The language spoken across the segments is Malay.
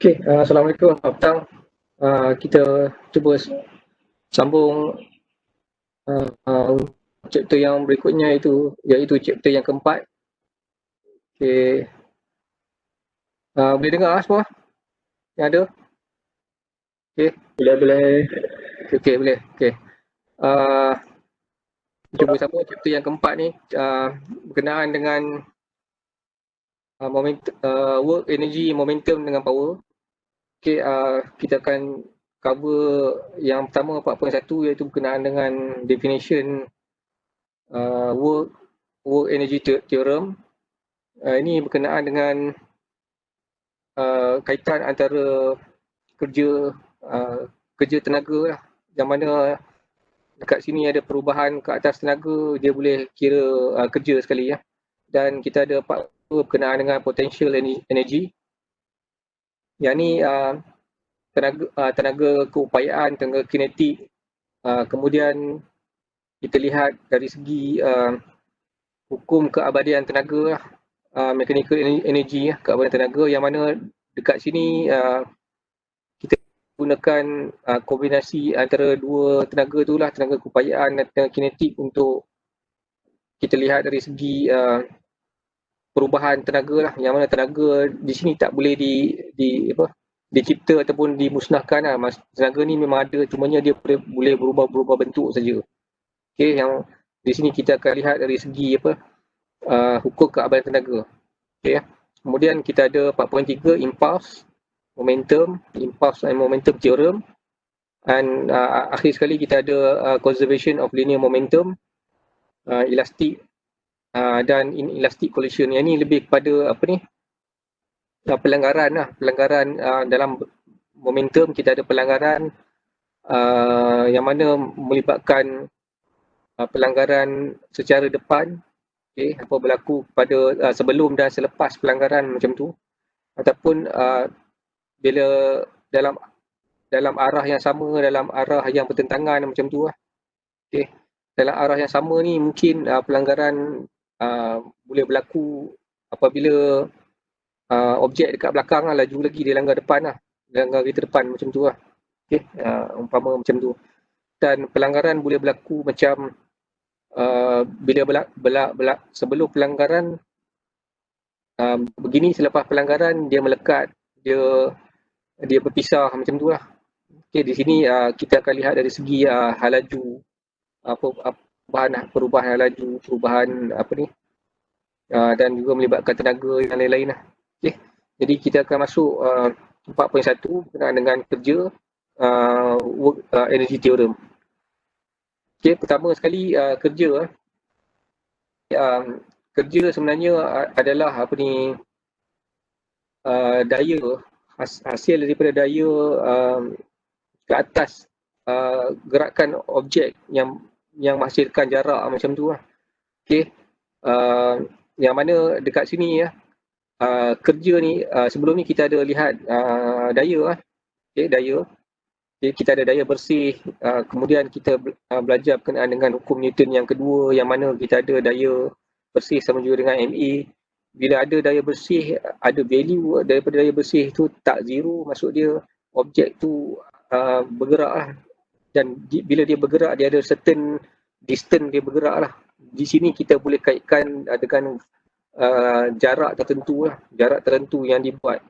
Okey, Assalamualaikum, selamat petang. Kita cuba sambung uh, chapter yang berikutnya iaitu chapter yang keempat. Okey, boleh dengar semua yang ada? Okey, Boleh. okey, boleh. Okey. Uh, Cuba sambung chapter yang keempat ni berkenaan dengan work, energy, momentum dengan power. Okey, kita akan cover yang pertama 4.1 iaitu berkenaan dengan definition work energy theorem. Ini berkenaan dengan kaitan antara kerja kerja tenaga lah, yang mana dekat sini ada perubahan ke atas tenaga, dia boleh kira kerja sekali ya. Dan kita ada part berkenaan dengan potential energy. Yang ni tenaga keupayaan, tenaga kinetik. Kemudian kita lihat dari segi hukum keabadian tenaga lah, mechanical energy keabadian tenaga, yang mana dekat sini kita gunakan kombinasi antara dua tenaga tu lah, tenaga keupayaan dan tenaga kinetik, untuk kita lihat dari segi perubahan tenaga lah, yang mana tenaga di sini tak boleh dicipta ataupun dimusnahkan lah. Tenaga ni memang ada, cumanya dia boleh berubah bentuk saja. Okey, yang di sini kita akan lihat dari segi hukum keabadian tenaga. Okey, kemudian kita ada 4.3 impulse, impulse and momentum theorem. Dan akhir sekali kita ada conservation of linear momentum, elastic dan inelastic collision. Yang ni lebih kepada pelanggaran lah. Pelanggaran dalam momentum, kita ada pelanggaran yang mana melibatkan pelanggaran secara depan, apa berlaku pada sebelum dan selepas pelanggaran macam tu, ataupun bila dalam arah yang sama, dalam arah yang bertentangan macam tu lah. Okay. Dalam arah yang sama ni mungkin pelanggaran boleh berlaku apabila objek dekat belakang lah laju lagi, dia langgar depan lah, dia langgar kereta depan macam tu lah. Okay. Umpama macam tu. Dan pelanggaran boleh berlaku macam bila sebelum pelanggaran begini, selepas pelanggaran dia melekat, dia berpisah macam tu lah. Okay, di sini kita akan lihat dari segi hal laju, perubahan hal laju, perubahan dan juga melibatkan tenaga yang lain-lain lah. Okay. Jadi kita akan masuk 4.1 berkenaan dengan kerja, work energy theorem. Okay, pertama sekali kerja. Kerja sebenarnya adalah daya, hasil daripada daya ke atas gerakan objek yang menghasilkan jarak macam tu lah. Okay. Yang mana dekat sini kerja ni, sebelum ni kita ada lihat daya lah. Okay, daya. Okay, kita ada daya bersih, kemudian kita belajar berkenaan dengan hukum Newton yang kedua, yang mana kita ada daya bersih sama juga dengan MA. Bila ada daya bersih, ada value daripada daya bersih tu tak zero, maksud dia objek tu bergerak lah. Dan bila dia bergerak, dia ada certain distance dia bergerak lah. Di sini kita boleh kaitkan dengan jarak tertentu lah, jarak tertentu yang dibuat.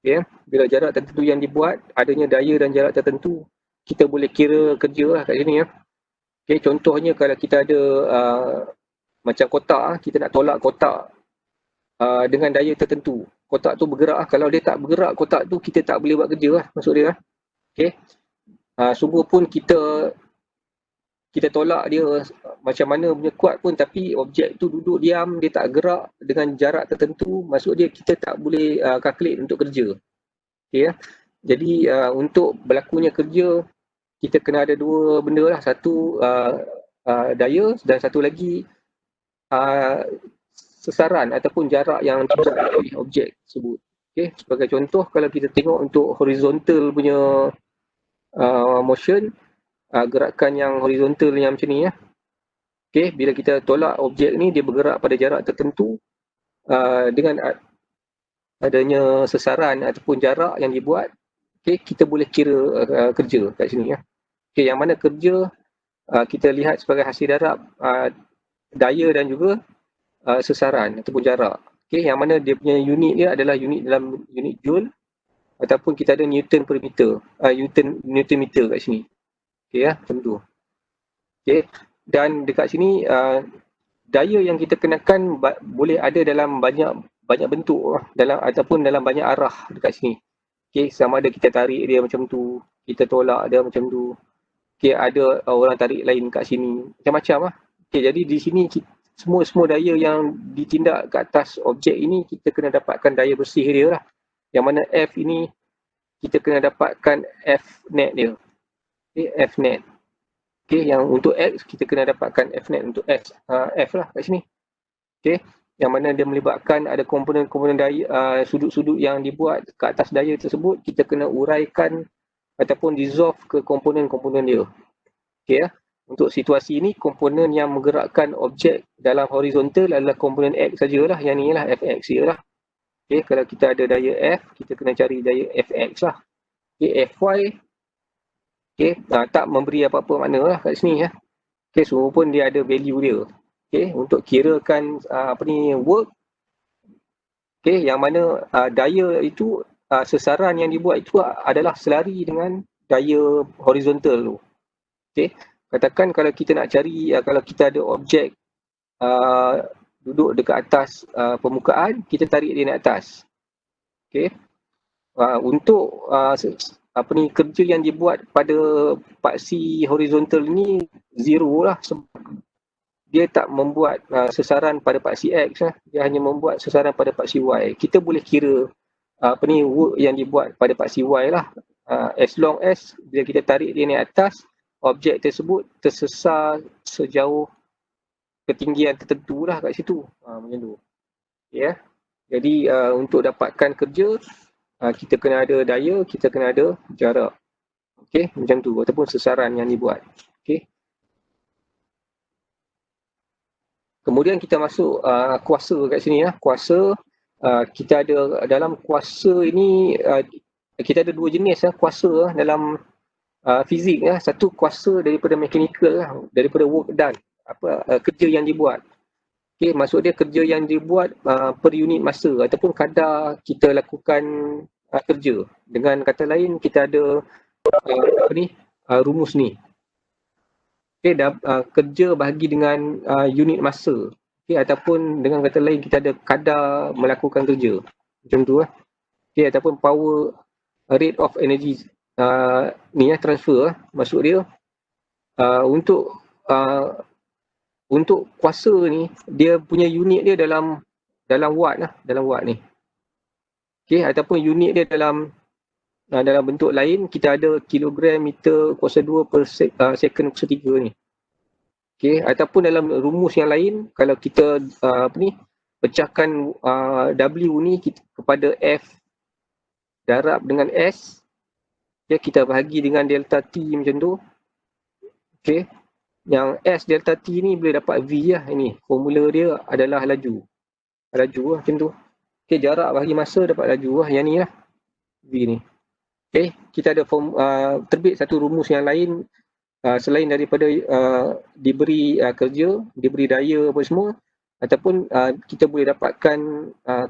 Okay. Bila jarak tertentu yang dibuat, adanya daya dan jarak tertentu, kita boleh kira kerja lah kat sini ya. Okay. Contohnya kalau kita ada macam kotak, kita nak tolak kotak dengan daya tertentu, kotak tu bergerak. Kalau dia tak bergerak, kotak tu kita tak boleh buat kerja lah, maksud dia. Okay. Sungguh pun kita tolak dia macam mana punya kuat pun, tapi objek tu duduk diam, dia tak gerak dengan jarak tertentu, maksud dia kita tak boleh calculate untuk kerja. Okay, ya. Jadi untuk berlakunya kerja, kita kena ada dua benda lah. Satu daya, dan satu lagi sesaran ataupun jarak yang dibuat oleh objek tersebut. Okay. Sebagai contoh, kalau kita tengok untuk horizontal punya motion, gerakan yang horizontal yang macam ni ya. Okay, bila kita tolak objek ni, dia bergerak pada jarak tertentu dengan adanya sesaran ataupun jarak yang dibuat, okay, kita boleh kira kerja kat sini ya. Okay, yang mana kerja kita lihat sebagai hasil darab daya dan juga sesaran ataupun jarak. Okay, yang mana dia punya unit dia adalah unit dalam unit joule ataupun kita ada Newton per meter, Newton meter kat sini. Okay ya, macam tu. Okay, dan dekat sini daya yang kita kenakan boleh ada dalam banyak bentuk dalam ataupun dalam banyak arah dekat sini. Okay, sama ada kita tarik dia macam tu, kita tolak dia macam tu. Okay, ada orang tarik lain kat sini, macam-macam lah. Okay, jadi di sini semua daya yang ditindak ke atas objek ini kita kena dapatkan daya bersih dia lah. Yang mana F ini kita kena dapatkan F net dia. Okay, F net. Okay, yang untuk X kita kena dapatkan F net untuk F lah kat sini. Okay, yang mana dia melibatkan ada komponen-komponen daya, sudut-sudut yang dibuat ke atas daya tersebut, kita kena uraikan ataupun dissolve ke komponen-komponen dia. Okay ya. Untuk situasi ini, komponen yang menggerakkan objek dalam horizontal adalah komponen X sajalah. Yang ni lah Fx je lah. Okay, kalau kita ada daya F, kita kena cari daya Fx lah. Okay, Fy, okay, tak memberi apa-apa makna lah kat sini ya. Okay, semua pun dia ada value dia. Okay, untuk kirakan work. Okay, yang mana daya itu, sesaran yang dibuat itu adalah selari dengan daya horizontal tu. Okay. Katakan kalau kita nak cari, kalau kita ada objek duduk dekat atas permukaan, kita tarik dia naik atas. Okay. Untuk kerja yang dibuat pada paksi horizontal ni zero lah, sebab dia tak membuat sesaran pada paksi X lah. Dia hanya membuat sesaran pada paksi Y. Kita boleh kira work yang dibuat pada paksi Y lah. As long as bila kita tarik dia naik atas, objek tersebut tersesar sejauh ketinggian tertentu lah kat situ. Macam tu. Ya. Jadi untuk dapatkan kerja, kita kena ada daya, kita kena ada jarak. Okey, macam tu. Ataupun sesaran yang dibuat. Okey. Kemudian kita masuk kuasa kat sini ya. Kuasa, kita ada dalam kuasa ini, kita ada dua jenis kuasa dalam fizik ya. Satu kuasa daripada mechanical lah, daripada work done, kerja yang dibuat. Okey, maksud dia kerja yang dibuat per unit masa ataupun kadar kita lakukan kerja. Dengan kata lain, kita ada rumus ni. Okey, kerja bahagi dengan unit masa. Okey, ataupun dengan kata lain kita ada kadar melakukan kerja. Macam tu lah. Okey, ataupun power rate of energy ni ya, transfer maksud dia untuk kuasa ni, dia punya unit dia dalam watt lah, dalam watt ni. Okey, ataupun unit dia dalam bentuk lain, kita ada kilogram meter kuasa 2 per second kuasa 3 ni. Okey, ataupun dalam rumus yang lain, kalau kita pecahkan W ni kepada F darab dengan S, okay, kita bahagi dengan delta T macam tu. Okey, yang S delta T ni boleh dapat V lah. Ini formula dia adalah laju lah macam tu. Okey, jarak bahagi masa dapat laju lah. Yang ni lah V ni. Okey, kita ada terbit satu rumus yang lain selain daripada diberi kerja, diberi daya apa semua, ataupun kita boleh dapatkan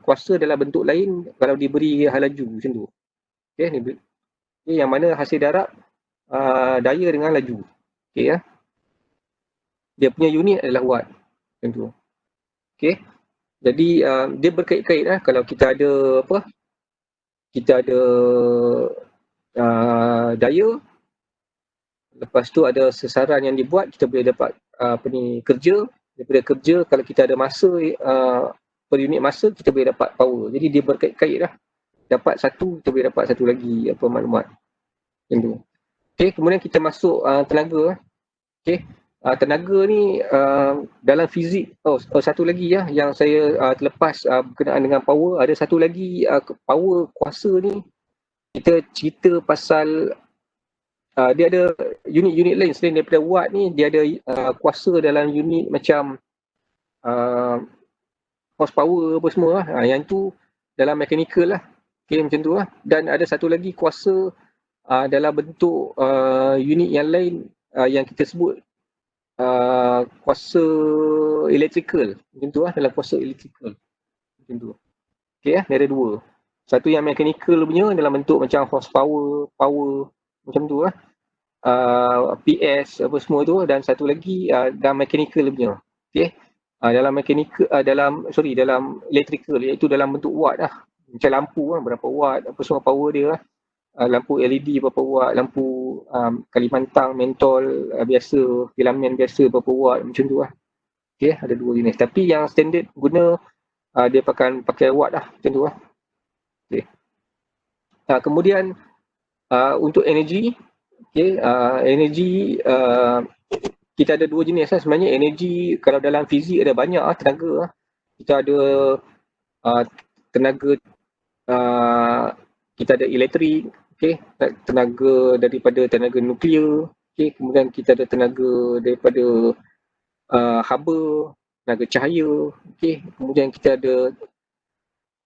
kuasa dalam bentuk lain kalau diberi laju macam tu. Okey, ni yang mana hasil darab daya dengan laju. Okey ya. Dia punya unit adalah watt. Macam tu. Okey. Jadi dia berkait-kait lah. Kalau kita ada kita ada daya, lepas tu ada sesaran yang dibuat, kita boleh dapat kerja. Daripada kerja, kalau kita ada masa per unit masa, kita boleh dapat power. Jadi dia berkait-kait lah. Dapat satu, kita boleh dapat satu lagi maklumat. Macam tu. Okey, kemudian kita masuk tenaga. Okey, tenaga ni dalam fizik, satu lagi ya yang saya terlepas berkenaan dengan power. Ada satu lagi power kuasa ni, kita cerita pasal dia ada unit-unit lain selain daripada watt ni. Dia ada kuasa dalam unit macam horsepower apa semua lah. Yang tu dalam mechanical lah. Okay, macam tu lah. Dan ada satu lagi kuasa dalam bentuk unit yang lain yang kita sebut kuasa electrical. Macam tu lah, dalam kuasa electrical. Macam tu. Okay, dia ada dua. Satu yang mechanical punya dalam bentuk macam horsepower, power, macam tu lah. PS apa semua tu, dan satu lagi dalam mechanical punya. Okay. Dalam mechanical, dalam electrical, iaitu dalam bentuk watt lah. Macam lampu lah, berapa watt, apa semua power dia lah. Lampu LED berapa watt, lampu Kalimantan, mentol biasa, filament biasa berapa watt, macam tu lah. Okay, ada dua jenis. Tapi yang standard guna dia pakai watt lah, macam tu lah. Okay. Kemudian untuk energi, okay, energi kita ada dua jenis lah sebenarnya. Energi kalau dalam fizik ada banyak tenaga lah. Kita ada tenaga, kita ada elektrik, okay, tenaga daripada tenaga nuklear, okay, kemudian kita ada tenaga daripada haba, tenaga cahaya, okay, kemudian kita ada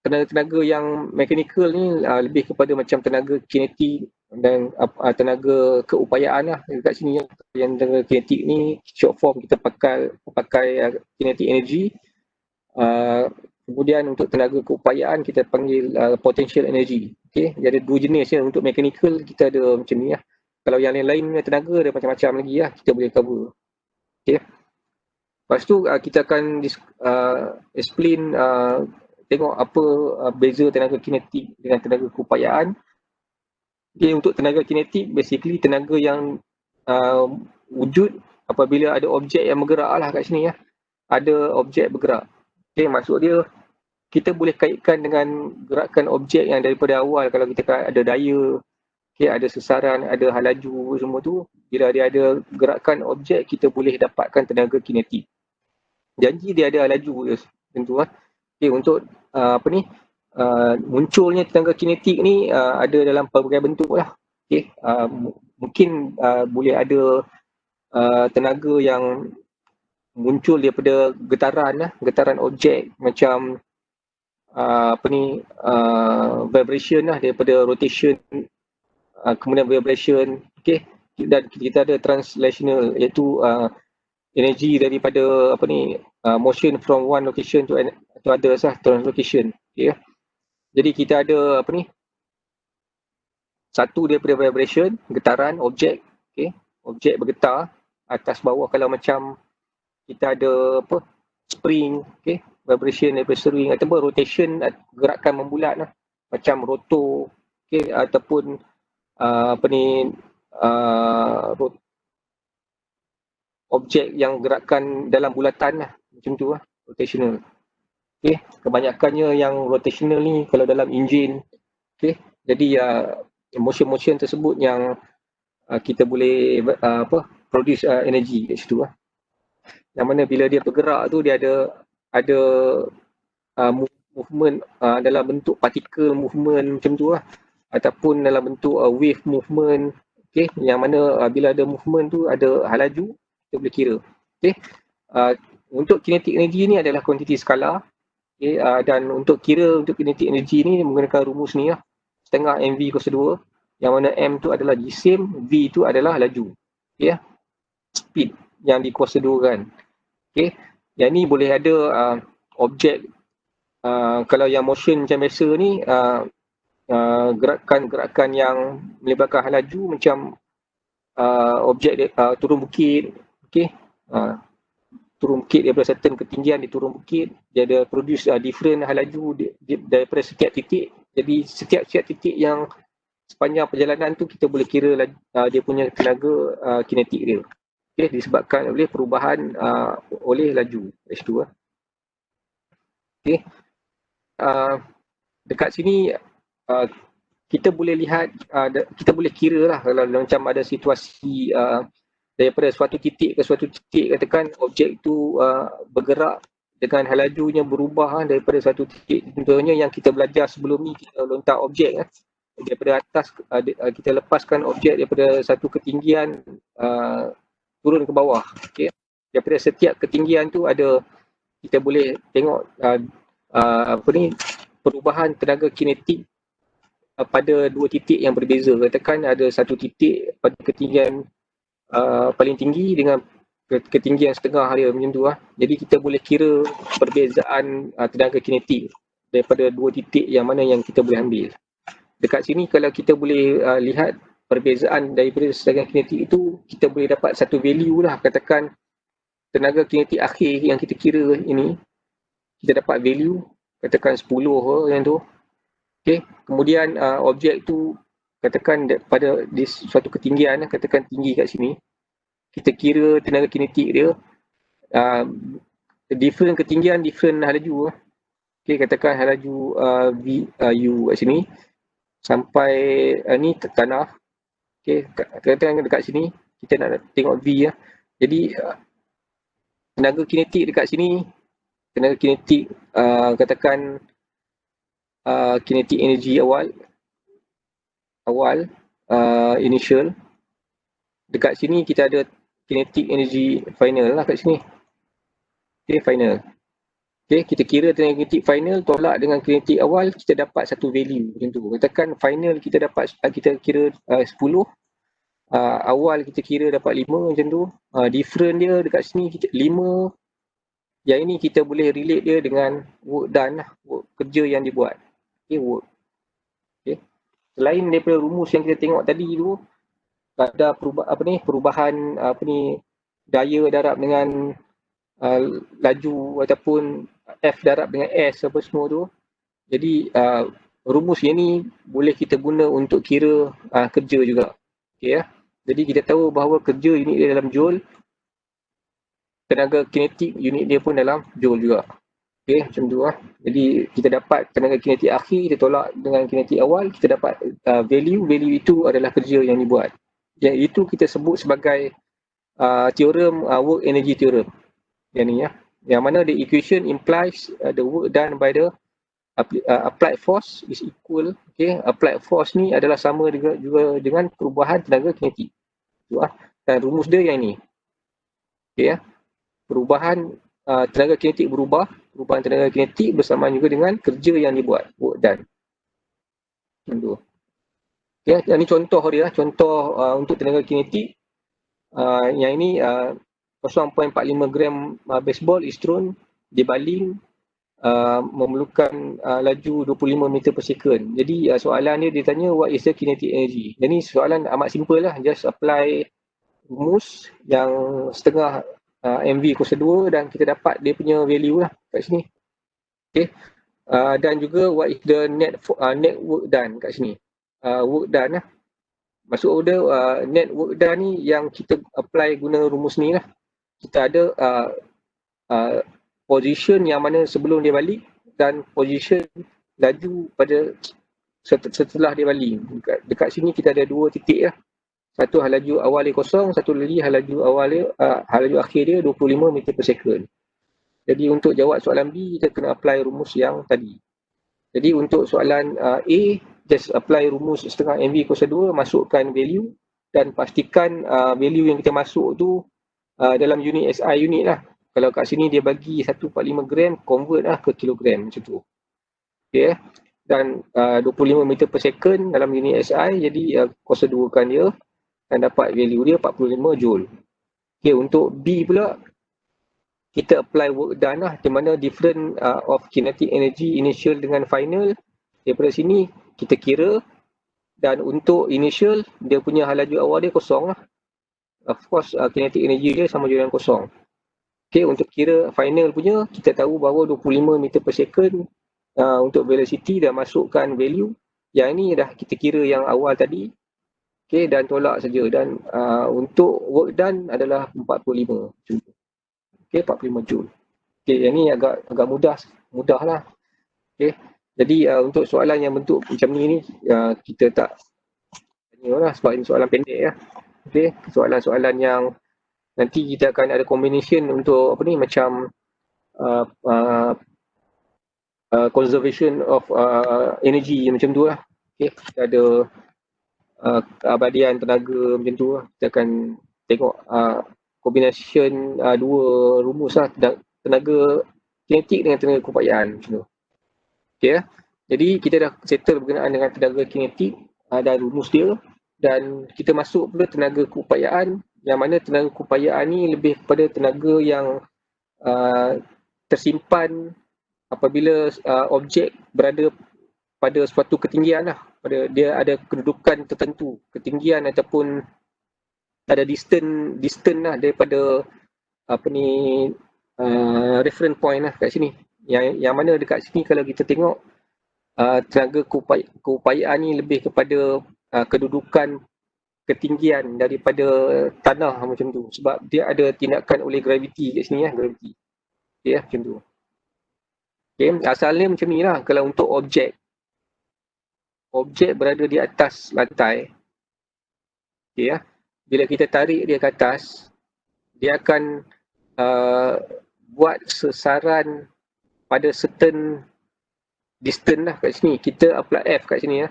tenaga-tenaga yang mechanical ni lebih kepada macam tenaga kinetik dan tenaga keupayaan lah dekat sini. Yang tenaga kinetik ni short form kita pakai kinetic energy. Kemudian untuk tenaga keupayaan kita panggil potential energy. Okay, jadi ada dua jenis ya. Untuk mechanical kita ada macam ni lah. Kalau yang lain-lain tenaga ada macam-macam lagi lah, kita boleh cover. Okay. Lepas tu kita akan explain, tengok apa beza tenaga kinetik dengan tenaga keupayaan. Okay, untuk tenaga kinetik, basically tenaga yang wujud apabila ada objek yang bergerak lah kat sini ya. Ada objek bergerak. Okay, maksud dia kita boleh kaitkan dengan gerakan objek yang daripada awal. Kalau kita ada daya, okay, ada sesaran, ada hal laju semua tu, bila dia ada gerakan objek, kita boleh dapatkan tenaga kinetik. Janji dia ada hal laju tentu lah. Okay, untuk munculnya tenaga kinetik ni ada dalam pelbagai bentuk lah. Okay, mungkin boleh ada tenaga yang muncul daripada getaran objek macam vibration lah, daripada rotation, kemudian vibration. Okay, dan kita ada translational, iaitu energi daripada motion from one location to others lah, translocation. Okay. Jadi kita ada satu daripada vibration, getaran objek, okay, objek bergetar atas bawah. Kalau macam kita ada spring, okay, vibration daripada spring, ataupun rotation, gerakan membulat lah, macam rotor, okay, ataupun objek yang gerakan dalam bulatan lah, macam tu lah, rotational. Okay, kebanyakannya yang rotational ni kalau dalam enjin, okay, jadi motion tersebut yang kita boleh produce energy kat situ lah. Yang mana bila dia bergerak tu dia ada movement dalam bentuk particle movement macam tu lah, ataupun dalam bentuk wave movement. Okay, yang mana bila ada movement tu ada hal laju, kita boleh kira. Okay, untuk kinetic energy ni adalah kuantiti skala. Okay, dan untuk kira untuk kinetic energy ni menggunakan rumus ni lah, setengah mv kuasa 2, yang mana m tu adalah jisim, v tu adalah laju. Okay, speed yang dikuasa 2 kan. Okay, yang ni boleh ada objek, kalau yang motion macam biasa ni, gerakan-gerakan yang melibatkan hal laju macam objek turun bukit, okay, turun bukit daripada certain ketinggian, dia turun bukit, dia ada produce different hal laju daripada setiap titik. Jadi setiap titik yang sepanjang perjalanan tu kita boleh kira dia punya tenaga kinetik dia. Okay, disebabkan oleh perubahan oleh laju H2. Okay. Dekat sini kita boleh lihat, kita boleh kira lah kalau macam ada situasi daripada suatu titik ke suatu titik, katakan objek tu bergerak dengan hal lajunya berubah daripada satu titik. Contohnya yang kita belajar sebelum ni, kita lontar objek daripada atas, kita lepaskan objek daripada satu ketinggian turun ke bawah. Okay. Daripada setiap ketinggian tu ada, kita boleh tengok perubahan tenaga kinetik pada dua titik yang berbeza. Katakan ada satu titik pada ketinggian paling tinggi dengan ketinggian setengah dia macam tu lah. Jadi kita boleh kira perbezaan tenaga kinetik daripada dua titik yang mana yang kita boleh ambil. Dekat sini kalau kita boleh lihat perbezaan daripada tenaga kinetik itu, kita boleh dapat satu value lah. Katakan tenaga kinetik akhir yang kita kira ini, kita dapat value katakan 10 yang tu. Okay. Kemudian objek tu katakan pada di suatu ketinggian, katakan tinggi kat sini, kita kira tenaga kinetik dia different ketinggian, different halaju. Okay, katakan halaju U kat sini sampai ni tanah. Okay, katakan dekat sini kita nak tengok V lah. Jadi tenaga kinetik dekat sini, tenaga kinetik katakan kinetik energi awal initial. Dekat sini kita ada kinetik energi final lah kat sini. Okay, final. Okay, kita kira tenaga kinetik final tolak dengan kinetik awal, kita dapat satu value macam tu. Katakan final kita dapat, kita kira 10, awal kita kira dapat 5 macam tu. Different dia dekat sini kita 5. Yang ini kita boleh relate dia dengan work done lah, work kerja yang dibuat. Okay, work. Okay. Selain daripada rumus yang kita tengok tadi tu, ada perubahan daya darab dengan laju ataupun F darab dengan S apa semua tu. Jadi rumus yang ni boleh kita guna untuk kira kerja juga. Okay, ya. Jadi kita tahu bahawa kerja unit dia dalam joule, tenaga kinetik unit dia pun dalam joule juga. Okay, macam tu lah. Jadi kita dapat tenaga kinetik akhir, kita tolak dengan kinetik awal, kita dapat value itu adalah kerja yang dibuat. Yang itu kita sebut sebagai teorem work energy theorem. Yang ni ya. Yang mana the equation implies the work done by the applied force is equal. Okay, applied force ni adalah sama juga dengan perubahan tenaga kinetik. Tu lah. Dan rumus dia yang ni. Okay ya. Perubahan tenaga kinetik berubah, perubahan tenaga kinetik bersamaan juga dengan kerja yang dibuat, work done. Macam tu. Okay, ini contoh dia, contoh untuk tenaga kinetik. Yang ini 0.45 gram baseball is thrown, dibaling, memerlukan laju 25 meter per second. Jadi soalan dia tanya what is the kinetic energy. Jadi soalan amat simple lah, just apply rumus yang setengah MV kuasa 2 dan kita dapat dia punya value lah kat sini. Okay. Dan juga what is the net work done kat sini. Work done lah. Maksud order net work done ni yang kita apply guna rumus ni lah. Kita ada position yang mana sebelum dia balik dan position laju pada setelah dia balik. Dekat sini kita ada dua titik lah. Satu halaju awal dia kosong, satu lagi halaju awal dia, halaju akhir dia 25 meter per second. Jadi untuk jawab soalan B, kita kena apply rumus yang tadi. Jadi untuk soalan A, just apply rumus setengah MV kuasa 2, masukkan value dan pastikan value yang kita masuk tu dalam unit SI unit lah. Kalau kat sini dia bagi 145 gram, convert lah ke kilogram macam tu. Okay. Dan 25 meter per second dalam unit SI, jadi kuasa 2 kan dia dan dapat value dia 45 joule. Okay, untuk B pula, kita apply work done lah, di mana different of kinetic energy initial dengan final. Daripada sini kita kira, dan untuk initial dia punya halaju awal dia kosong lah. Of course kinetic energy dia sama juga dengan kosong. Okay, untuk kira final punya, kita tahu bahawa 25 meter per second untuk velocity dah masukkan value. Yang ini dah kita kira yang awal tadi. Okay, dan tolak saja. Dan untuk work done adalah 45 joule. Okay, 45 joule. Okay, yang ni agak mudah lah. Okay, jadi untuk soalan yang bentuk macam ni kita tak tanya lah sebab ini soalan pendek ya. Okay, soalan-soalan yang nanti kita akan ada combination untuk apa ni, macam conservation of energy macam tu lah. Okay, kita ada keabadian tenaga macam tu lah. Kita akan tengok combination dua rumus lah, tenaga kinetik dengan tenaga keupayaan macam tu. Okay, Jadi kita dah settle berkenaan dengan tenaga kinetik dan rumus dia, dan kita masuk pula tenaga keupayaan, yang mana tenaga keupayaan ni lebih kepada tenaga yang tersimpan apabila objek berada pada suatu ketinggian lah, pada dia ada kedudukan tertentu, ketinggian ataupun ada distance lah daripada reference point lah kat sini. Yang mana dekat sini kalau kita tengok tenaga keupayaan ni lebih kepada kedudukan ketinggian daripada tanah macam tu, sebab dia ada tindakan oleh graviti kat sini graviti. Okay, macam tu. Okay, asalnya macam ni lah. Kalau untuk objek berada di atas lantai, okay, bila kita tarik dia ke atas, dia akan buat sesaran pada certain distance lah kat sini. Kita apply F kat sini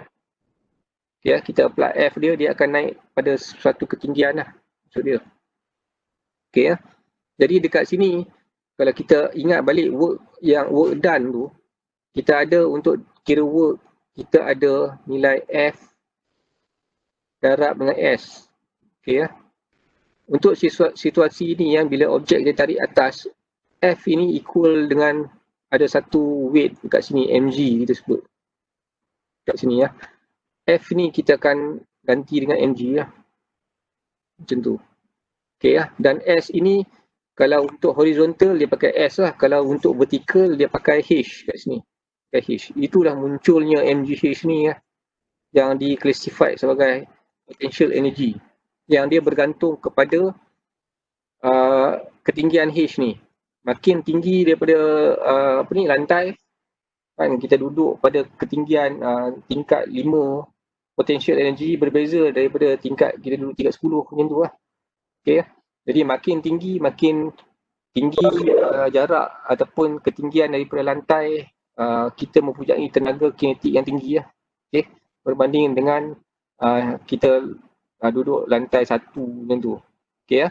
okay, kita apply F dia akan naik pada suatu ketinggian lah maksud dia. Okay, jadi dekat sini kalau kita ingat balik work done tu, kita ada untuk kira work, kita ada nilai F darab dengan S. Okay, untuk situasi ni bila objek dia tarik atas, F ini equal dengan ada satu weight dekat sini, mg kita sebut kat sini F ni kita akan ganti dengan mg macam tu. Okay, dan S ini kalau untuk horizontal dia pakai S lah, kalau untuk vertical dia pakai H kat sini, pakai H. Itulah munculnya mgh ni yang di-classified sebagai potential energy, yang dia bergantung kepada ketinggian H ni. Makin tinggi daripada lantai, kan kita duduk pada ketinggian tingkat 5, potential energy berbeza daripada tingkat kita duduk tingkat 10 macam tu lah. Okay. Jadi makin tinggi jarak ataupun ketinggian daripada lantai, kita mempunyai tenaga kinetik yang tinggi okay, berbanding dengan kita duduk lantai 1 macam tu. Okay,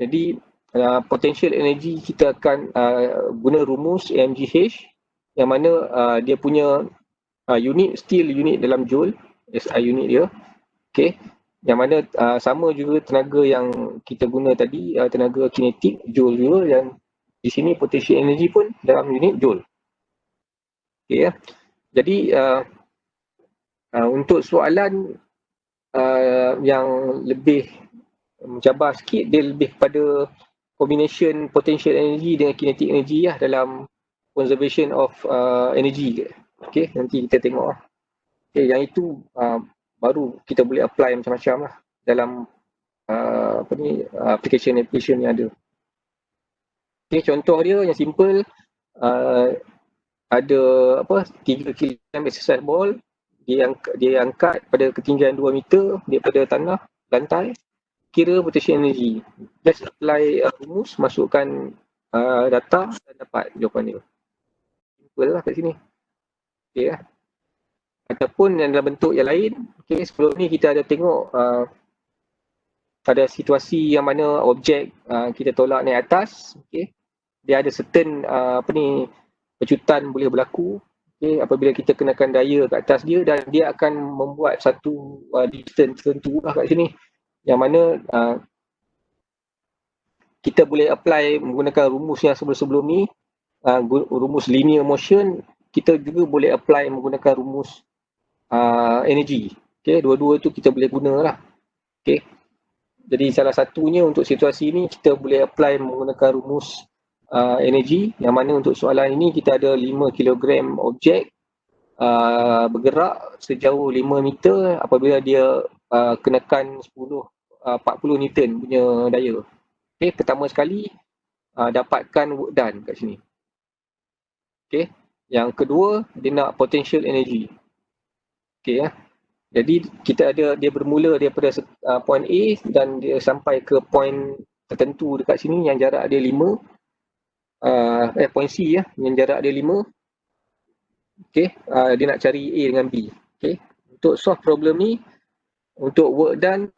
jadi potential energy kita akan guna rumus mgh, yang mana dia punya unit still unit dalam joule, SI unit dia. Okay, yang mana sama juga tenaga yang kita guna tadi, tenaga kinetik joule juga, dan di sini potential energy pun dalam unit joule. Okay, jadi untuk soalan yang lebih mencabar sikit, dia lebih pada combination potential energy dengan kinetic energy dalam conservation of energy. Okay, nanti kita tengok okay, yang itu baru kita boleh apply macam-macam dalam application yang ada. Okay, contoh dia yang simple, ada 3 kg exercise ball, dia angkat pada ketinggian 2 meter daripada tanah, lantai, kira potential energy. Just apply rumus, masukkan data dan dapat jawapan dia. Simple lah kat sini. Okay, ataupun yang dalam bentuk yang lain. Okay, sebelum ni kita ada tengok pada situasi yang mana objek kita tolak naik atas, okay, dia ada certain pecutan boleh berlaku. Okay, apabila kita kenakan daya kat atas dia, dan dia akan membuat satu distance tertentu kat sini, yang mana kita boleh apply menggunakan rumus yang sebelum-sebelum ni, rumus linear motion. Kita juga boleh apply menggunakan rumus energy. Okay, dua-dua tu kita boleh guna lah. Okay, jadi salah satunya untuk situasi ni kita boleh apply menggunakan rumus energy, yang mana untuk soalan ini kita ada 5 kg objek bergerak sejauh 5 meter apabila dia kenakan 40 Newton punya daya. Okay, pertama sekali dapatkan work done kat sini. Okay, yang kedua dia nak potential energy. Okay, jadi kita ada, dia bermula daripada point A dan dia sampai ke point tertentu dekat sini yang jarak dia 5, point C yang jarak dia 5. Okay, dia nak cari A dengan B. Okay, untuk solve problem ni, untuk work done,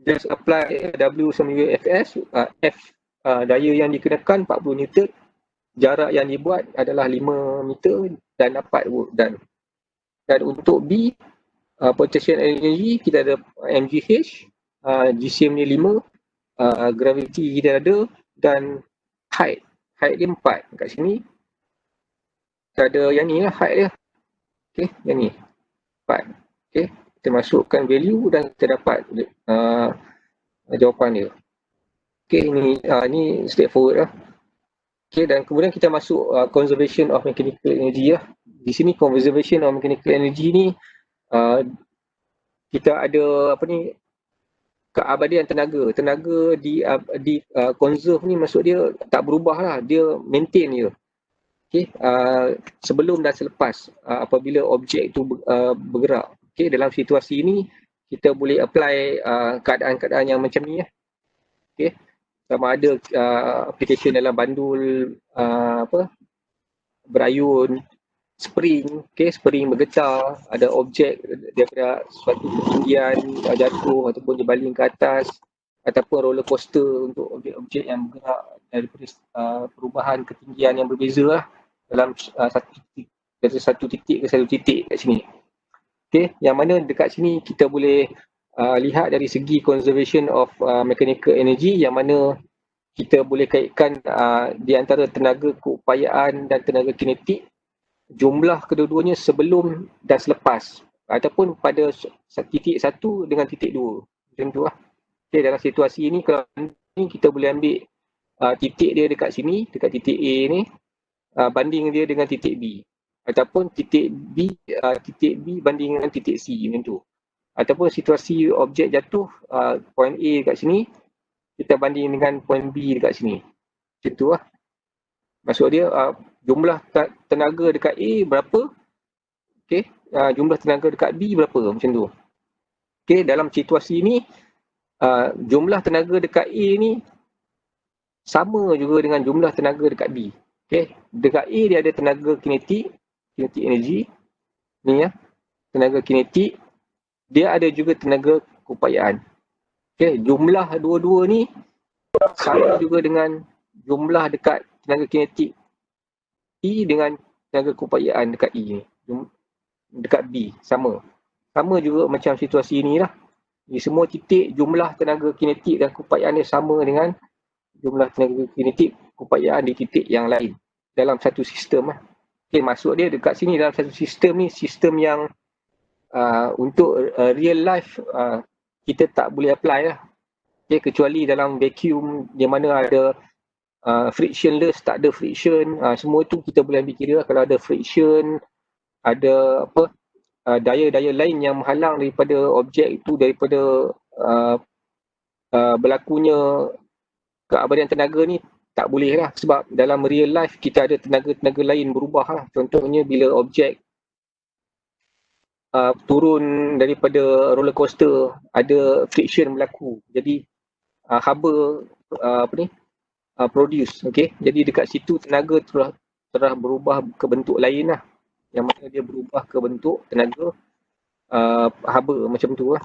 just apply W sama UFS, F daya yang dikenakan 40 Newton, jarak yang dibuat adalah 5 meter dan dapat work done. Dan untuk B, potential energy, kita ada MGH, GCM ni 5, gravity kita ada, dan height dia 4 kat sini. Kita ada yang ni lah height dia. Okay, yang ni 4. Okay, kita masukkan value dan kita dapat jawapan dia. Okay, ni straightforward lah. Okay, dan kemudian kita masuk conservation of mechanical energy lah. Di sini conservation of mechanical energy ni kita ada keabadian tenaga. Tenaga di conserve ni maksud dia tak berubah lah, dia maintain je. Okay, sebelum dan selepas apabila objek itu bergerak. Okay, dalam situasi ini kita boleh apply keadaan-keadaan yang macam ni lah. Okay, sama ada application dalam bandul berayun, spring, spring bergetar, ada objek daripada suatu ketinggian jatuh ataupun dia baling ke atas, ataupun roller coaster untuk objek-objek yang bergerak daripada perubahan ketinggian yang berbeza lah, dalam satu titik ke satu titik kat sini. Okay, yang mana dekat sini kita boleh lihat dari segi conservation of mechanical energy, yang mana kita boleh kaitkan di antara tenaga keupayaan dan tenaga kinetik, jumlah kedua-duanya sebelum dan selepas, ataupun pada titik 1 dengan titik 2. Macam tu lah. Okay, dalam situasi ini, kalau ni kita boleh ambil titik dia dekat sini, dekat titik A ni, banding dia dengan titik B. Ataupun titik B banding dengan titik C, macam tu. Ataupun situasi objek jatuh, point A dekat sini, kita banding dengan point B dekat sini. Macam tu lah. Maksud dia jumlah tenaga dekat A berapa, okay, jumlah tenaga dekat B berapa, macam tu. Okay, dalam situasi ni jumlah tenaga dekat A ni sama juga dengan jumlah tenaga dekat B. Okay, dekat A dia ada tenaga kinetik energi ni ya, tenaga kinetik, dia ada juga tenaga keupayaan. Okay, jumlah dua-dua ni sama juga dengan jumlah dekat tenaga kinetik E dengan tenaga keupayaan dekat E ni, dekat B, sama juga macam situasi ni lah. Di semua titik jumlah tenaga kinetik dan keupayaan dia sama dengan jumlah tenaga kinetik keupayaan di titik yang lain dalam satu sistem lah. Okay, maksud dia dekat sini dalam satu sistem ni, sistem yang untuk real life kita tak boleh apply lah. Okay, kecuali dalam vacuum di mana ada frictionless, tak ada friction, semua tu kita boleh ambil kira. Kalau ada friction, ada daya-daya lain yang menghalang daripada objek itu, daripada berlakunya keabadian tenaga ni, tak boleh lah. Sebab dalam real life kita ada tenaga-tenaga lain berubah lah. Contohnya bila objek turun daripada roller coaster, ada friction berlaku, jadi haba produce. Okay, jadi dekat situ tenaga telah berubah ke bentuk lain lah, yang mana dia berubah ke bentuk tenaga haba, macam tu lah.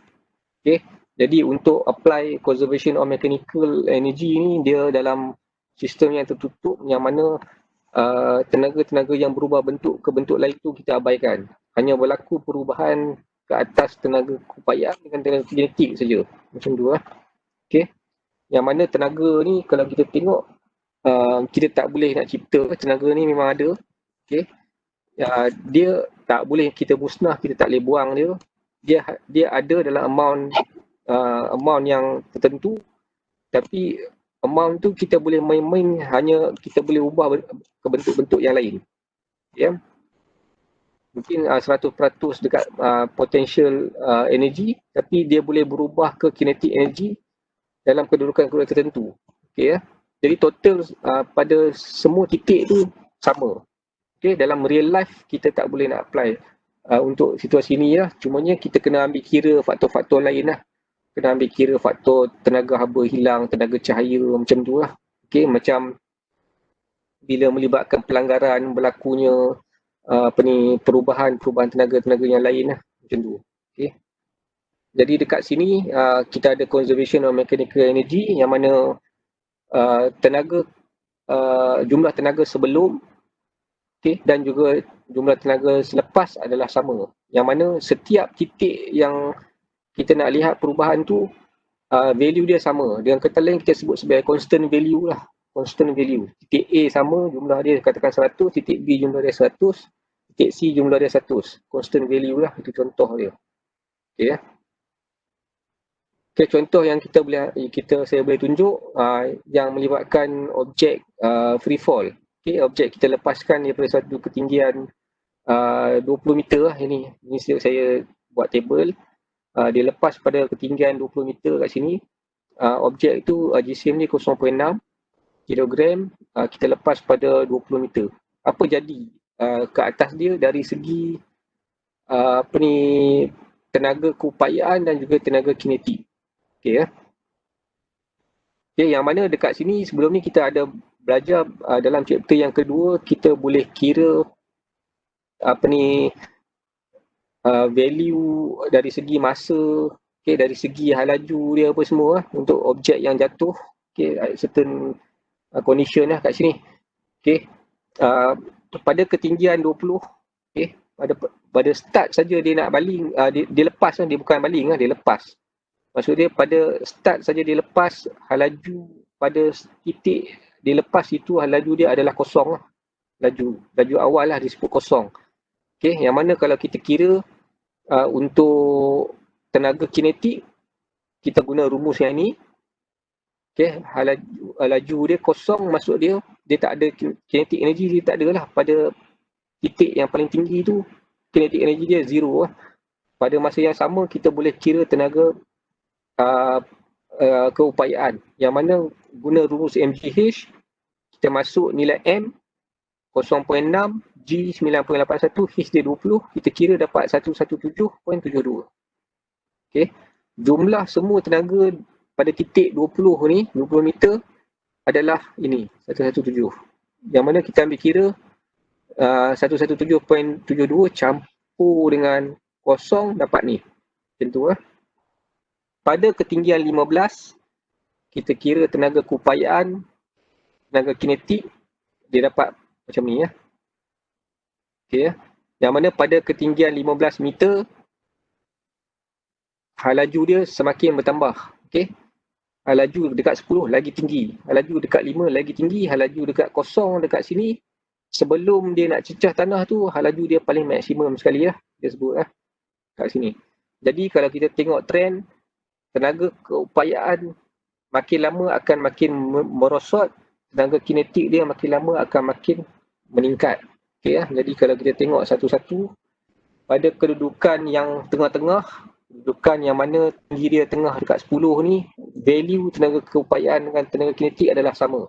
Okay, jadi untuk apply conservation of mechanical energy ni, dia dalam sistem yang tertutup, yang mana tenaga-tenaga yang berubah bentuk ke bentuk lain tu kita abaikan. Hanya berlaku perubahan ke atas tenaga keupayaan dengan tenaga kinetik saja. Macam tu lah. Okay, yang mana tenaga ni kalau kita tengok, kita tak boleh nak cipta. Tenaga ni memang ada. Okay, dia tak boleh kita musnah, kita tak boleh buang dia. Dia ada dalam amount yang tertentu, tapi amount tu kita boleh main-main, hanya kita boleh ubah ke bentuk-bentuk yang lain. Ya, mungkin 100% dekat potential energy, tapi dia boleh berubah ke kinetic energy dalam kedudukan-kedudukan tertentu. Okay, ya. Jadi total pada semua titik tu sama. Okay, dalam real life kita tak boleh nak apply untuk situasi ni lah. Cumanya kita kena ambil kira faktor-faktor lain lah. Kena ambil kira faktor tenaga haba hilang, tenaga cahaya, macam tu lah. Okay, macam bila melibatkan pelanggaran, berlakunya perubahan tenaga-tenaga yang lain lah. Macam tu. Okay. Jadi dekat sini kita ada conservation of mechanical energy, yang mana jumlah tenaga sebelum, okay, dan juga jumlah tenaga selepas adalah sama. yang mana setiap titik yang kita nak lihat perubahan tu value dia sama. Dengan kata lain kita sebut sebagai constant value lah. Constant value. Titik A sama, jumlah dia katakan 100, titik B jumlah dia 100, titik C jumlah dia 100. Constant value lah, itu contoh dia. Okay, ya. Okay, contoh yang saya boleh tunjuk yang melibatkan objek free fall. Okay, objek kita lepaskan daripada satu ketinggian 20 meter lah ini. Ini saya buat table. Dia lepas pada ketinggian 20 meter kat sini. Objek itu GCM ni 0.6 kilogram. Kita lepas pada 20 meter. Apa jadi ke atas dia dari segi tenaga keupayaan dan juga tenaga kinetik. Okay, ya. Okay, yang mana dekat sini sebelum ni kita ada belajar dalam chapter yang kedua, kita boleh kira value dari segi masa, okay, dari segi hal laju dia apa semua untuk objek yang jatuh, okay, certain condition lah kat sini. Okay. Pada ketinggian 20, okay, pada start saja dia nak baling, dia lepas, dia bukan baling, dia lepas. Maksud dia pada start saja dia lepas, hal laju pada titik dia lepas itu hal laju dia adalah kosong lah. Laju awal lah disebut kosong. Okay, yang mana kalau kita kira untuk tenaga kinetik, kita guna rumus yang ni. Okay, hal laju dia kosong, maksud dia tak ada kinetic energy, dia tak ada lah. Pada titik yang paling tinggi tu, kinetic energy dia zero lah. Pada masa yang sama, kita boleh kira tenaga keupayaan. Yang mana guna rumus MGH, kita masuk nilai M 0.6, G 9.81, H dia 20, kita kira dapat 117.72. Okay. Jumlah semua tenaga pada titik 20 ni, 20 meter adalah ini, 117. Yang mana kita ambil kira 117.72 campur dengan kosong dapat ni. Macam tu lah. Pada ketinggian 15, kita kira tenaga keupayaan, tenaga kinetik, dia dapat macam ni ya. Okay, ya. Yang mana pada ketinggian 15 meter, hal laju dia semakin bertambah. Okay. Hal laju dekat 10 lagi tinggi, hal laju dekat 5 lagi tinggi, hal laju dekat kosong dekat sini, sebelum dia nak cecah tanah tu, hal laju dia paling maksimum sekali lah, dia sebut lah kat sini. Jadi kalau kita tengok trend, tenaga keupayaan makin lama akan makin merosot, tenaga kinetik dia makin lama akan makin meningkat. Okay, ya? Jadi kalau kita tengok satu-satu, pada kedudukan yang tengah-tengah, kedudukan yang mana tinggi dia tengah dekat 10 ni, value tenaga keupayaan dengan tenaga kinetik adalah sama.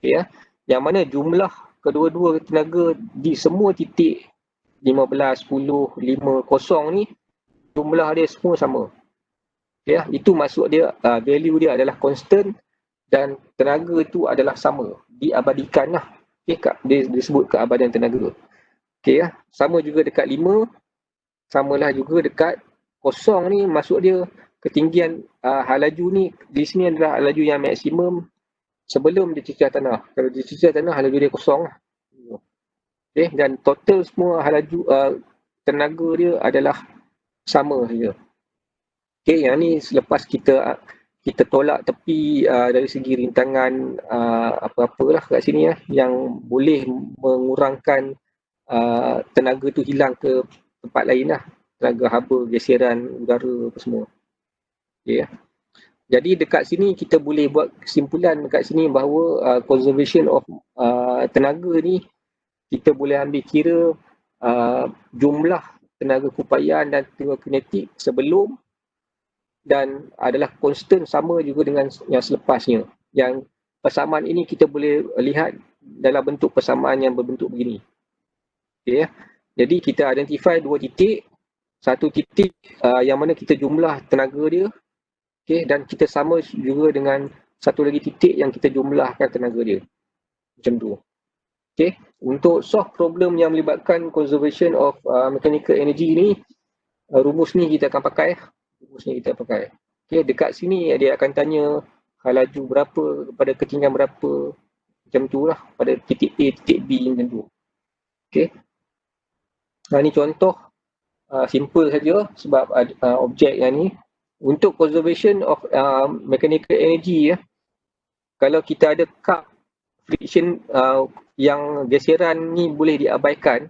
Okay, ya? Yang mana jumlah kedua-dua tenaga di semua titik 15, 10, 5, 0 ni, jumlah dia semua sama. Ya, itu maksud dia value dia adalah constant dan tenaga itu adalah sama, diabadikan lah. Okay, dia disebut keabadian tenaga. Okay, ya. Sama juga dekat 5, samalah juga dekat 0 ni, maksud dia ketinggian hal laju ni di sini adalah hal laju yang maksimum sebelum dia cecah tanah. Kalau dia cecah tanah, hal laju dia 0 lah. Okay, dan total semua hal laju tenaga dia adalah sama saja. Okay, yang ni selepas kita tolak tepi dari segi rintangan apa-apalah kat sini yang boleh mengurangkan tenaga tu hilang ke tempat lain lah. Tenaga haba, geseran udara apa semua. Okay, ya. Jadi dekat sini kita boleh buat kesimpulan dekat sini bahawa conservation of tenaga ni, kita boleh ambil kira jumlah tenaga keupayaan dan tenaga kinetik sebelum dan adalah konstan sama juga dengan yang selepasnya. Yang persamaan ini kita boleh lihat dalam bentuk persamaan yang berbentuk begini. Okay, ya. Jadi kita identify dua titik. Satu titik yang mana kita jumlah tenaga dia. Okay, dan kita sama juga dengan satu lagi titik yang kita jumlahkan tenaga dia. Macam tu. Okay. Untuk solve problem yang melibatkan conservation of mechanical energy ni, rumus ni kita akan pakai. Okay, dekat sini dia akan tanya hal laju berapa pada ketinggian berapa, macam tu lah, pada titik A, titik B macam tu. Okay. Ini contoh simple saja sebab objek yang ni untuk conservation of mechanical energy ya. Kalau kita ada cup friction yang geseran ni boleh diabaikan.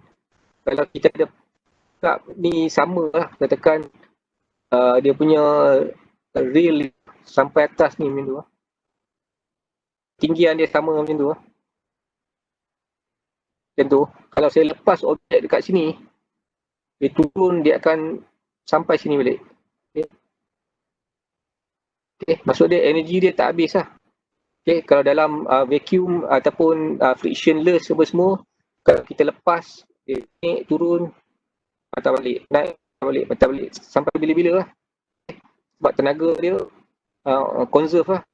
Kalau kita ada cup ni sama lah, katakan dia punya rail sampai atas ni macam tu lah. Tinggian dia sama macam tu lah. Macam tu. Kalau saya lepas objek dekat sini, dia turun, dia akan sampai sini balik. Okay. Maksud dia energi dia tak habis lah. Okay. Kalau dalam vacuum ataupun frictionless semua, kalau kita lepas, dia naik, turun, patah balik, naik, patah balik, sampai bila-bila lah. Sebab tenaga dia conserve lah.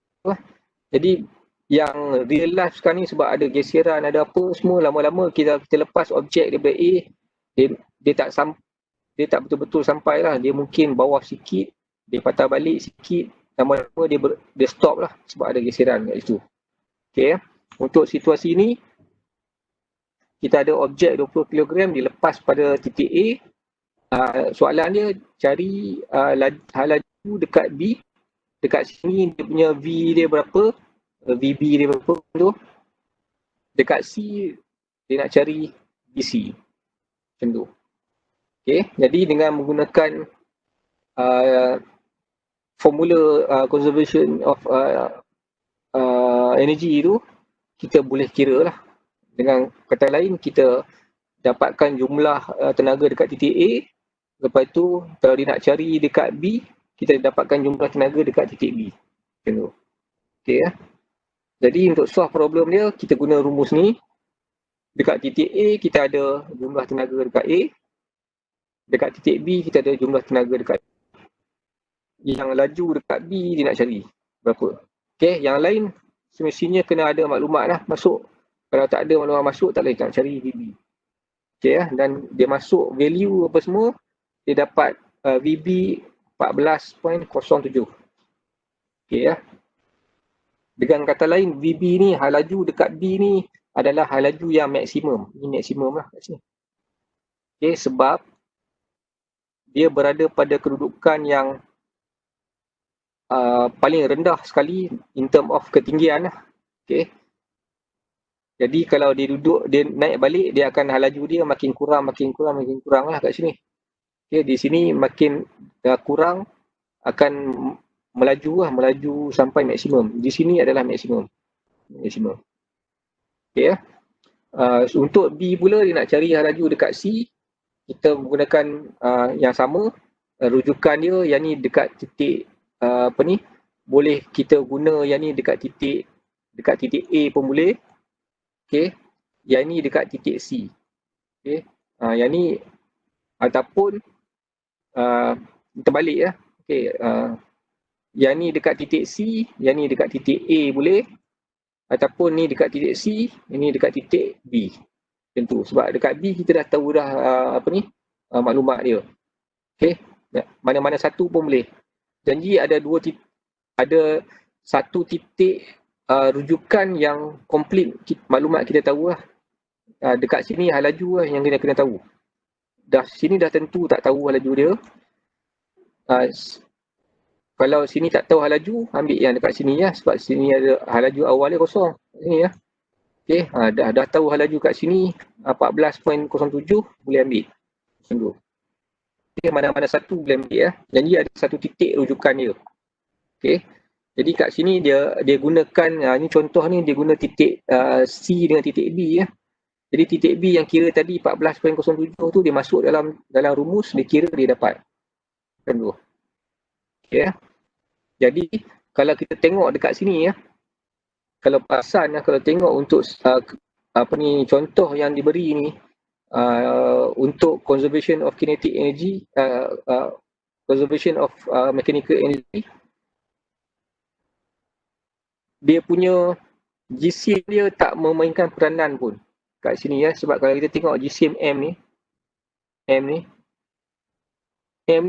Jadi yang real life sekarang ni sebab ada geseran, ada apa semua, lama-lama kita lepas objek daripada A, dia tak betul-betul sampai lah. Dia mungkin bawah sikit, dia patah balik sikit, lama-lama dia stop lah sebab ada geseran kat situ. Okay. Untuk situasi ni, kita ada objek 20 kg dilepas pada titik A. Soalan dia cari laju dekat B. Dekat sini dia punya V dia berapa, VB dia berapa tu. Dekat C dia nak cari BC. Macam tu. Okay. Jadi dengan menggunakan formula conservation of energy tu, kita boleh kira lah. Dengan kata lain, kita dapatkan jumlah tenaga dekat titik A. Lepas tu, kalau dia nak cari dekat B, kita dapatkan jumlah tenaga dekat titik B. Macam tu. Okay, ya. Jadi untuk solve problem dia, kita guna rumus ni. Dekat titik A, kita ada jumlah tenaga dekat A. Dekat titik B, kita ada jumlah tenaga dekat A. Yang laju dekat B, dia nak cari berapa. Okay, yang lain semestinya kena ada maklumat lah masuk. Kalau tak ada maklumat masuk, tak boleh nak cari VB. Okay, ya. Dan dia masuk value apa semua, dia dapat VB 14.07. Okay, ya. Dengan kata lain, VB ni, hal laju dekat B ni adalah hal laju yang maksimum. Ini maksimum lah kat sini. Okay, sebab dia berada pada kedudukan yang paling rendah sekali in term of ketinggian lah. Okay. Jadi kalau dia naik balik, dia akan hal laju dia makin kurang lah kat sini. Okay, di sini makin kurang, akan melaju sampai maksimum. Di sini adalah maksimum. Okay, ya. Untuk B pula, dia nak cari hal laju dekat C. Kita menggunakan yang sama. Rujukan dia, yang ni dekat titik boleh kita guna yang ni dekat titik A pun boleh. Okay. Yang ni dekat titik C. Okay. Yang ni ataupun terbalik ya. Okay. Yang ni dekat titik C, yang ni dekat titik A boleh. Ataupun ni dekat titik C, ini dekat titik B. Macam tu. Sebab dekat B kita dah tahu dah maklumat dia. Okay. Mana-mana satu pun boleh. Janji ada satu titik rujukan yang komplit maklumat kita tahu lah. Dekat sini hal laju lah yang kita kena tahu. Sini dah tentu tak tahu hal laju dia. Kalau sini tak tahu hal laju, ambil yang dekat sini ya. Sebab sini ada hal laju awal dia kosong. Sini ya. Okay, dah tahu hal laju kat sini 14.07, boleh ambil. Macam tu. Okay, mana-mana satu boleh ambil ya. Janji ada satu titik rujukan dia. Okay. Jadi kat sini dia gunakan, ni contoh ni dia guna titik C dengan titik B ya. Jadi titik B yang kira tadi 14.07 tu dia masuk dalam rumus, dia kira dia dapat. Macam tu. Okay, ya. Jadi kalau kita tengok dekat sini ya, kalau perasan kalau tengok untuk contoh yang diberi ni untuk conservation of kinetic energy, conservation of mechanical energy, dia punya GCM dia tak memainkan peranan pun kat sini ya. Sebab kalau kita tengok GCM M ni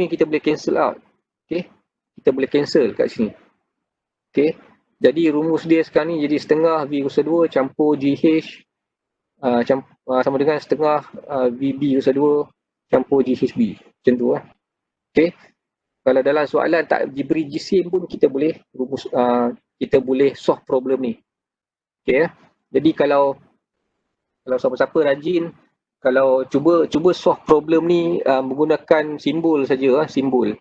kita boleh cancel out. Okay, kita boleh cancel kat sini. Okay, jadi rumus dia sekarang ni jadi setengah V kuasa 2 campur GH sama dengan setengah VB kuasa 2 campur GHB. Macam tu lah. Okay. Kalau dalam soalan tak diberi jisim pun kita boleh rumus, kita boleh solve problem ni. Okay. Jadi kalau siapa-siapa rajin, kalau cuba solve problem ni menggunakan simbol saja, simbol.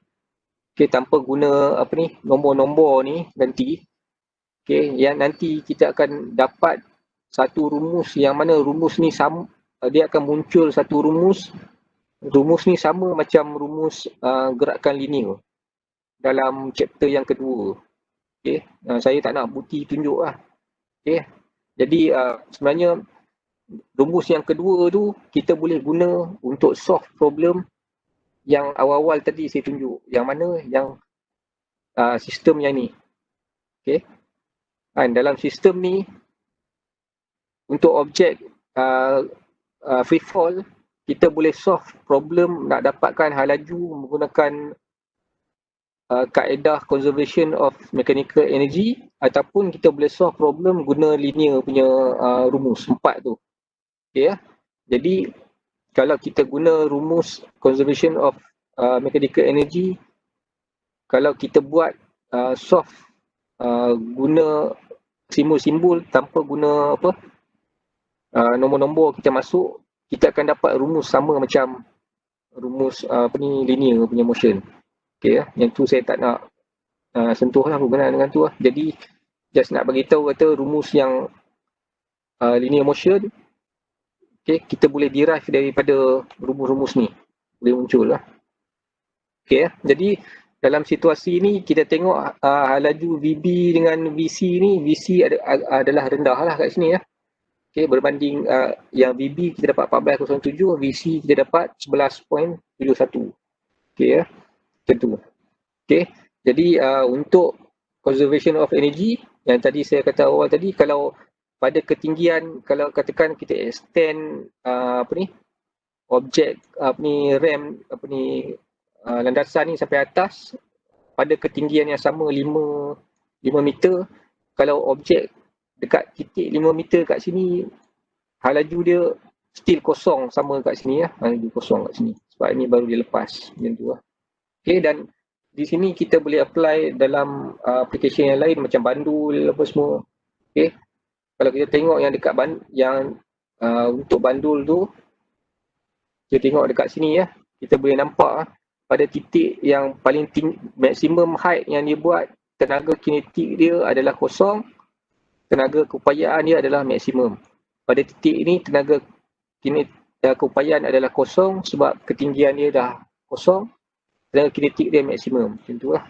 Okay, tanpa guna nombor-nombor ni nanti. Okay, yang nanti kita akan dapat satu rumus yang mana rumus ni sama, dia akan muncul satu rumus ni sama macam rumus gerakan linear dalam chapter yang kedua. Okay, saya tak nak bukti tunjuk lah. Okay, jadi sebenarnya rumus yang kedua tu kita boleh guna untuk solve problem yang awal-awal tadi saya tunjuk. Yang mana yang sistem yang ni. Okay. Dan dalam sistem ni untuk objek free fall kita boleh solve problem nak dapatkan hal laju menggunakan kaedah conservation of mechanical energy ataupun kita boleh solve problem guna linear punya rumus 4 tu. Okay, ya. Jadi kalau kita guna rumus conservation of mechanical energy, kalau kita buat solve guna simbol-simbol tanpa guna nombor-nombor kita masuk, kita akan dapat rumus sama macam rumus linear punya motion. Okay, ya. Yang tu saya tak nak sentuh lah berkenaan dengan tu lah. Jadi just nak bagi tahu kata rumus yang linear motion, okay, kita boleh derive daripada rumus-rumus ni, boleh muncul lah. Okay, ya. Jadi dalam situasi ni kita tengok laju VB dengan VC ni, VC adalah rendah lah kat sini ya. Okay, berbanding yang VB kita dapat 14.07, VC kita dapat 11.71. Okay ya, tentu. Okay, jadi untuk conservation of energy yang tadi saya kata awal tadi, kalau pada ketinggian, kalau katakan kita extend objek rem landasan ni sampai atas pada ketinggian yang sama 5 meter, kalau objek dekat titik 5 meter kat sini, hal laju dia still kosong sama kat sini ya, hal laju kosong kat sini sebab ini baru dia lepas macam tu lah. Okay, dan di sini kita boleh apply dalam application yang lain macam bandul apa semua. Okay, kalau kita tengok yang dekat untuk bandul tu, kita tengok dekat sini ya, kita boleh nampak pada titik yang paling maksimum height yang dia buat, tenaga kinetik dia adalah kosong, tenaga keupayaan dia adalah maksimum. Pada titik ini tenaga keupayaan adalah kosong sebab ketinggian dia dah kosong, tenaga kinetik dia maksimum. Macam tu lah.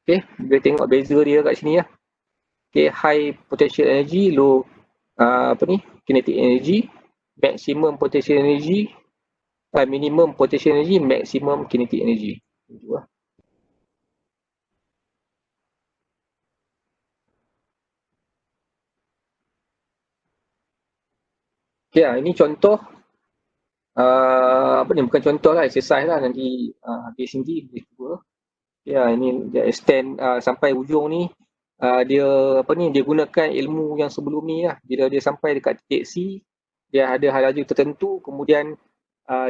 Okay, boleh tengok beza dia kat sini ya. Okay, high potential energy, low kinetic energy, maximum potential energy, minimum potential energy, maximum kinetic energy. Itu lah. Okay, ini contoh bukan contoh lah, exercise lah, nanti habis sini boleh cuba. Ya, ini dia extend sampai ujung ni, dia gunakan ilmu yang sebelum ni lah. Bila dia sampai dekat titik C, dia ada hal laju tertentu, kemudian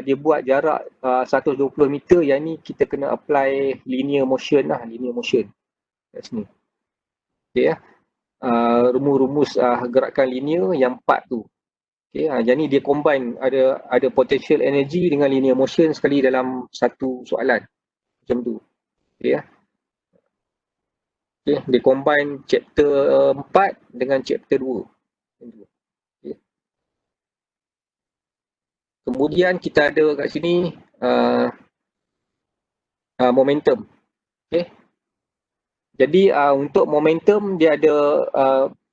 dia buat jarak 120 meter, yang ni kita kena apply linear motion lah, linear motion kat sini. Okay, ya. Rumus-rumus gerakan linear yang 4 tu. Okay, jadi dia combine ada potential energy dengan linear motion sekali dalam satu soalan. Macam tu. Okay, ya. Okay, dia combine chapter 4 dengan chapter 2. Okay. Kemudian kita ada kat sini momentum. Okay. Jadi untuk momentum dia ada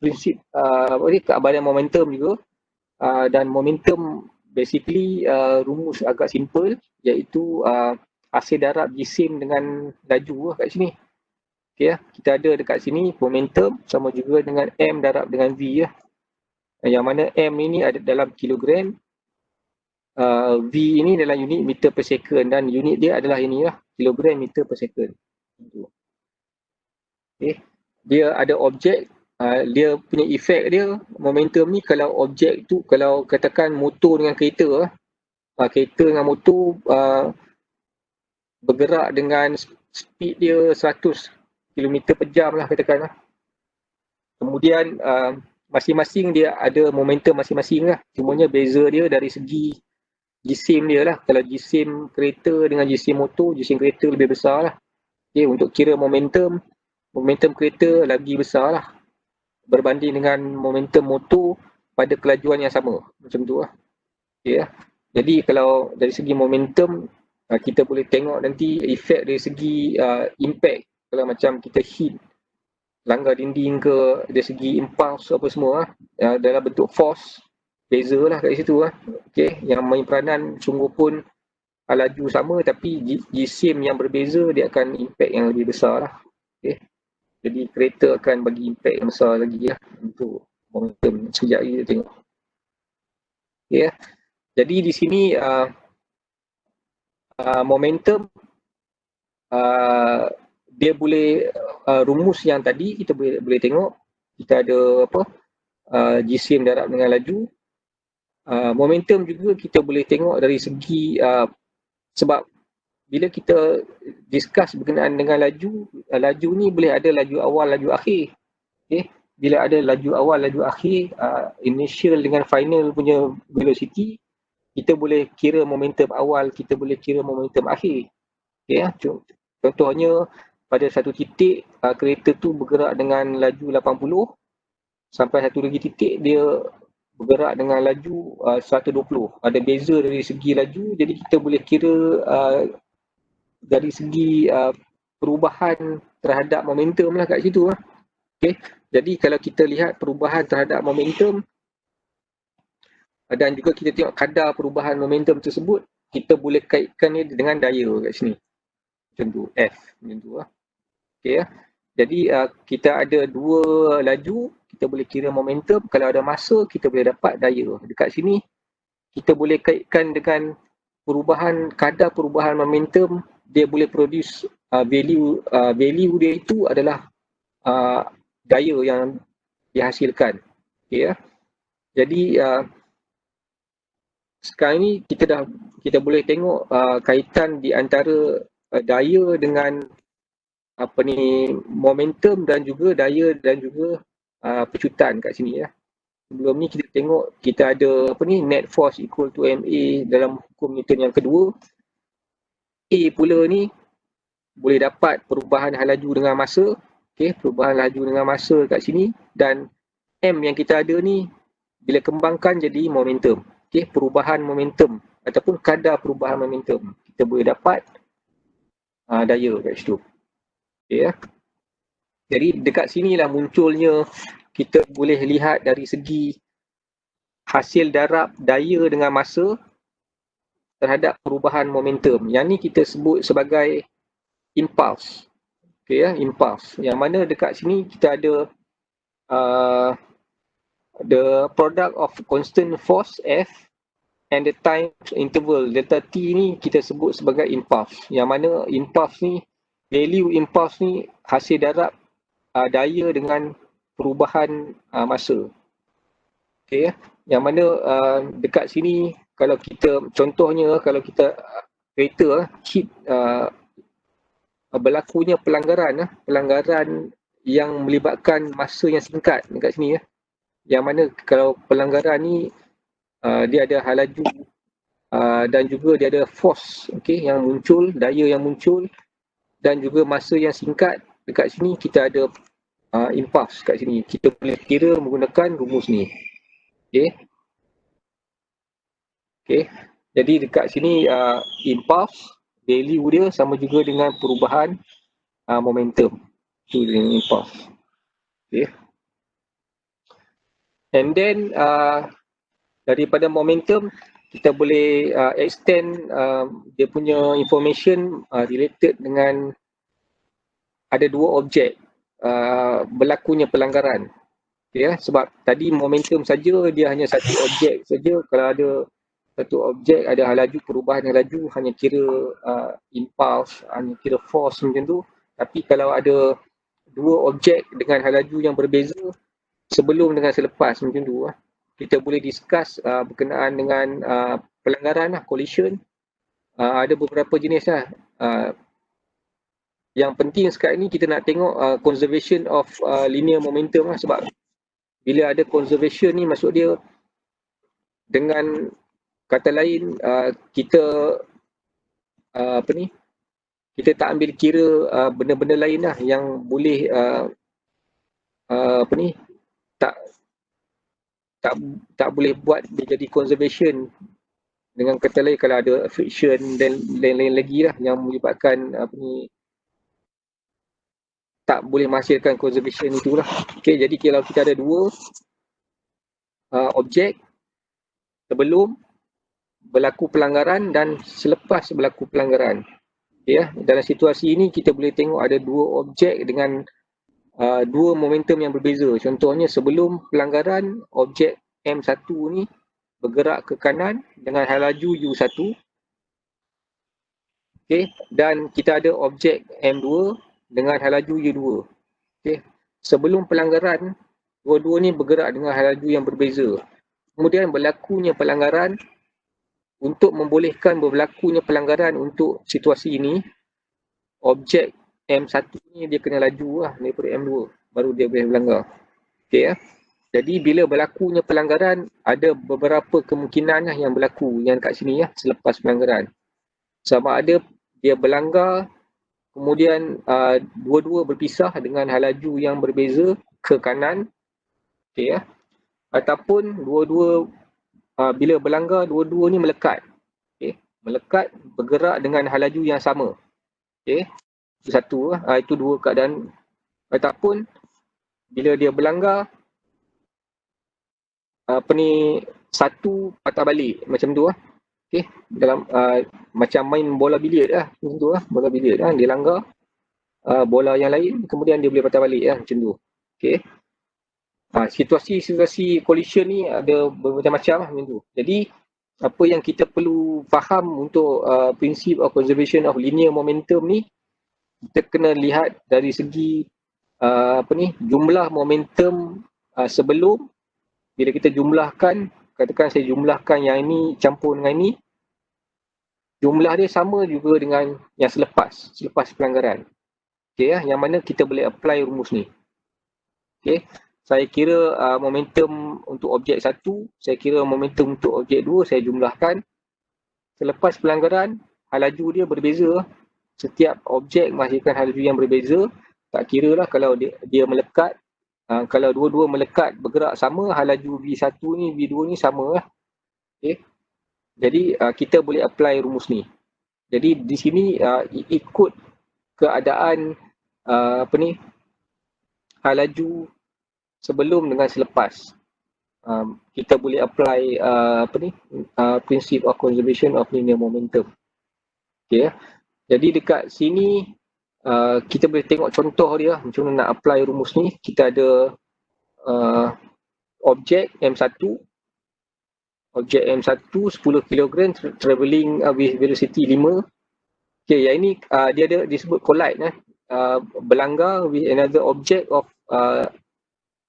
prinsip keabadian momentum juga, dan momentum basically rumus agak simple, iaitu hasil darab jisim dengan laju kat sini. Okay, kita ada dekat sini momentum sama juga dengan M darab dengan V ya. Yang mana M ini ada dalam kilogram, V ini dalam unit meter per second, dan unit dia adalah ini lah, kilogram meter per second. Okay. Dia ada objek, dia punya efek dia, momentum ni kalau objek tu, kalau katakan motor dengan kereta, kereta dengan motor bergerak dengan speed dia 100 km per jam lah katakanlah. Kemudian masing-masing dia ada momentum masing-masing lah. Cumanya beza dia dari segi jisim dia lah. Kalau jisim kereta dengan jisim motor, jisim kereta lebih besar lah. Okay, untuk kira momentum kereta lagi besar lah berbanding dengan momentum motor pada kelajuan yang sama. Macam tu lah. Okay, jadi kalau dari segi momentum, kita boleh tengok nanti efek dari segi impact. Kalau macam kita hit langgar dinding ke, dari segi impulse apa semua dalam bentuk force, beza lah kat situ lah. Okay, yang main peranan sungguh pun laju sama tapi jisim yang berbeza dia akan impact yang lebih besar lah. Okay. Jadi kereta akan bagi impact yang besar lagi lah untuk momentum. Sekejap lagi kita tengok. Okay. Jadi di sini momentum dia boleh rumus yang tadi kita boleh tengok. Kita ada apa? Jisim darab dengan laju. Momentum juga kita boleh tengok dari segi sebab bila kita discuss berkenaan dengan laju ni boleh ada laju awal, laju akhir. Okay? Bila ada laju awal, laju akhir, initial dengan final punya velocity, kita boleh kira momentum awal, kita boleh kira momentum akhir. Okay? Contohnya pada satu titik kereta tu bergerak dengan laju 80 sampai satu lagi titik dia bergerak dengan laju 120. Ada beza dari segi laju, jadi kita boleh kira dari segi perubahan terhadap momentum lah kat situ lah. Okay. Jadi kalau kita lihat perubahan terhadap momentum dan juga kita tengok kadar perubahan momentum tersebut, kita boleh kaitkan ni dengan daya kat sini. Macam tu, F. Macam tu lah. Okay, ya. Jadi kita ada dua laju, kita boleh kira momentum. Kalau ada masa, kita boleh dapat daya. Dekat sini, kita boleh kaitkan dengan kadar perubahan momentum, dia boleh produce value dia itu adalah daya yang dihasilkan. Okay, ya. Jadi sekarang ni kita boleh tengok kaitan di antara daya dengan momentum dan juga daya dan juga pecutan kat sini ya. Sebelum ni kita tengok kita ada net force equal to MA dalam hukum Newton yang kedua. A pula ni boleh dapat perubahan hal laju dengan masa. Okay, perubahan laju dengan masa kat sini, dan M yang kita ada ni bila kembangkan jadi momentum. Okay, perubahan momentum ataupun kadar perubahan momentum. Kita boleh dapat daya kat situ. Okay, ya. Jadi dekat sinilah munculnya kita boleh lihat dari segi hasil darab daya dengan masa terhadap perubahan momentum. Yang ni kita sebut sebagai impulse. Okay, ya, impulse. Yang mana dekat sini kita ada the product of constant force F and the time interval delta T ni kita sebut sebagai impulse. Yang mana impulse ni, value impulse ni hasil darab daya dengan perubahan masa. Okay, ya. Yang mana dekat sini kalau kita contohnya kalau kita kereta hit berlakunya pelanggaran yang melibatkan masa yang singkat dekat sini ya. Yang mana kalau pelanggaran ni dia ada hal laju dan juga dia ada force, okay, yang muncul, daya yang muncul dan juga masa yang singkat. Dekat sini kita ada impulse kat sini. Kita boleh kira menggunakan rumus ni. Okay. Okay. Jadi dekat sini impulse, value dia sama juga dengan perubahan momentum. Itu dengan impulse. Okay. And then daripada momentum kita boleh extend dia punya information related dengan ada dua objek berlakunya pelanggaran. Okay, ya? Sebab tadi momentum saja dia hanya satu objek saja. Kalau ada satu objek ada hal laju, perubahan hal laju hanya kira impulse, hanya kira force macam tu. Tapi kalau ada dua objek dengan hal laju yang berbeza sebelum dengan selepas macam tu kita boleh discuss berkenaan dengan pelanggaran collision Ada beberapa jenis lah. Yang penting sekarang ni kita nak tengok conservation of linear momentum lah, sebab bila ada conservation ni maksud dia dengan kata lain kita kita tak ambil kira benda-benda lain lah yang boleh tak tak boleh buat dia jadi conservation. Dengan kata lain, kalau ada friction dan lain-lain lagi lah yang menyebabkan tak boleh menghasilkan conservation itulah. Okay, jadi kalau kita ada dua objek sebelum berlaku pelanggaran dan selepas berlaku pelanggaran. Okay, dalam situasi ini kita boleh tengok ada dua objek dengan dua momentum yang berbeza. Contohnya sebelum pelanggaran, objek M1 ni bergerak ke kanan dengan laju U1. Okay, dan kita ada objek M2 dengan laju U2. Okay, sebelum pelanggaran, dua-dua ni bergerak dengan laju yang berbeza. Kemudian berlakunya pelanggaran, untuk membolehkan berlakunya pelanggaran untuk situasi ini, objek M1 ni dia kena laju lah daripada M2, baru dia boleh melanggar. Okay, ya. Jadi bila berlakunya pelanggaran, ada beberapa kemungkinan yang berlaku yang kat sini ya, selepas pelanggaran. Sama ada dia berlanggar, kemudian dua-dua berpisah dengan laju yang berbeza ke kanan, okay, ya. Ataupun dua-dua bila berlanggar, dua-dua ni melekat, okay. Melekat bergerak dengan laju yang sama, okay. Itu satu, itu dua keadaan. Ataupun bila dia berlanggar, satu patah balik macam tu lah. Okay, dalam macam main bola biliar lah, macam tu lah, bola biliar lah, dia langgar bola yang lain, kemudian dia boleh patah balik lah, macam tu. Okay, situasi collision ni ada bermacam-macam lah, macam tu. Jadi apa yang kita perlu faham untuk prinsip of conservation of linear momentum ni, kita kena lihat dari segi jumlah momentum sebelum. Bila kita jumlahkan, katakan saya jumlahkan yang ini campur dengan ini, jumlah dia sama juga dengan yang selepas pelanggaran. Okay, yang mana kita boleh apply rumus ni. Okay, saya kira momentum untuk objek 1, saya kira momentum untuk objek 2, saya jumlahkan. Selepas pelanggaran, laju dia berbeza. Setiap objek menghasilkan laju yang berbeza. Tak kira lah kalau dia melekat. Kalau dua-dua melekat bergerak sama, laju V1 ni, V2 ni sama lah. Okay. Jadi kita boleh apply rumus ni. Jadi di sini ikut keadaan laju sebelum dengan selepas. Kita boleh apply prinsip of conservation of linear momentum. Okay. Jadi dekat sini kita boleh tengok contoh dia macam mana nak apply rumus ni. Kita ada objek M1, objek M1 10 kg travelling with velocity 5. Okay, yang ini dia ada disebut collide, berlanggar with another object of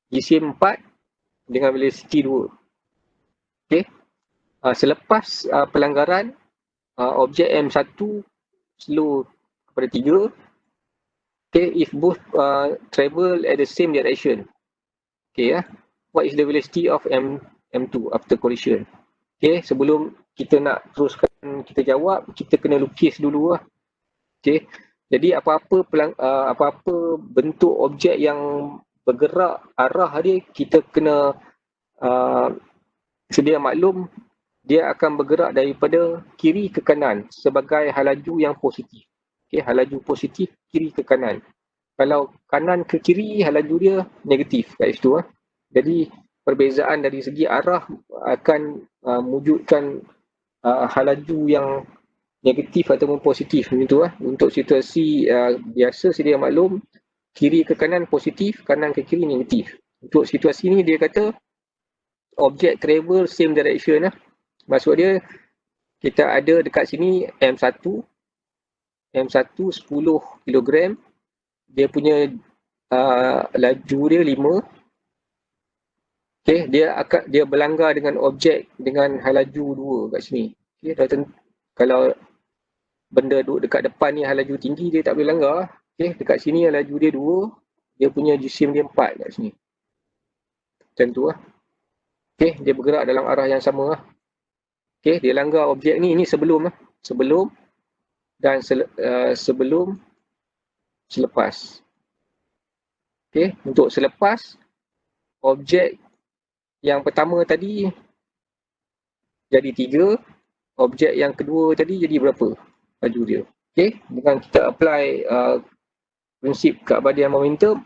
GCM 4 dengan velocity 2. Okay, selepas pelanggaran, objek M1 slow kepada 3. Okay, if both travel at the same direction. Okay, what is the velocity of M2 after collision? Okay, sebelum kita nak teruskan kita jawab, kita kena lukis dulu lah. Okay, jadi apa-apa bentuk objek yang bergerak arah dia, kita kena sedia maklum dia akan bergerak daripada kiri ke kanan sebagai laju yang positif. Okay, laju positif kiri ke kanan. Kalau kanan ke kiri, laju dia negatif kat situ. Jadi perbezaan dari segi arah akan mewujudkan laju yang negatif ataupun positif macam tu. Untuk situasi biasa sedia maklum, kiri ke kanan positif, kanan ke kiri negatif. Untuk situasi ni dia kata objek travel same direction. Maksud dia kita ada dekat sini M1 10 kg, dia punya laju dia 5. Okay, dia berlanggar dengan objek dengan laju 2 kat sini. Okay, kalau benda duduk dekat depan ni laju tinggi, dia tak boleh langgar. Okay, dekat sini laju dia 2, dia punya jisim dia 4 kat sini. Macam tu lah. Okay, dia bergerak dalam arah yang sama lah. Okay, dia langgar objek ni, ini sebelum lah. Sebelum dan sebelum selepas. Okay, untuk selepas, objek yang pertama tadi jadi 3, objek yang kedua tadi jadi berapa laju dia. Okay, dengan kita apply prinsip keabadian momentum,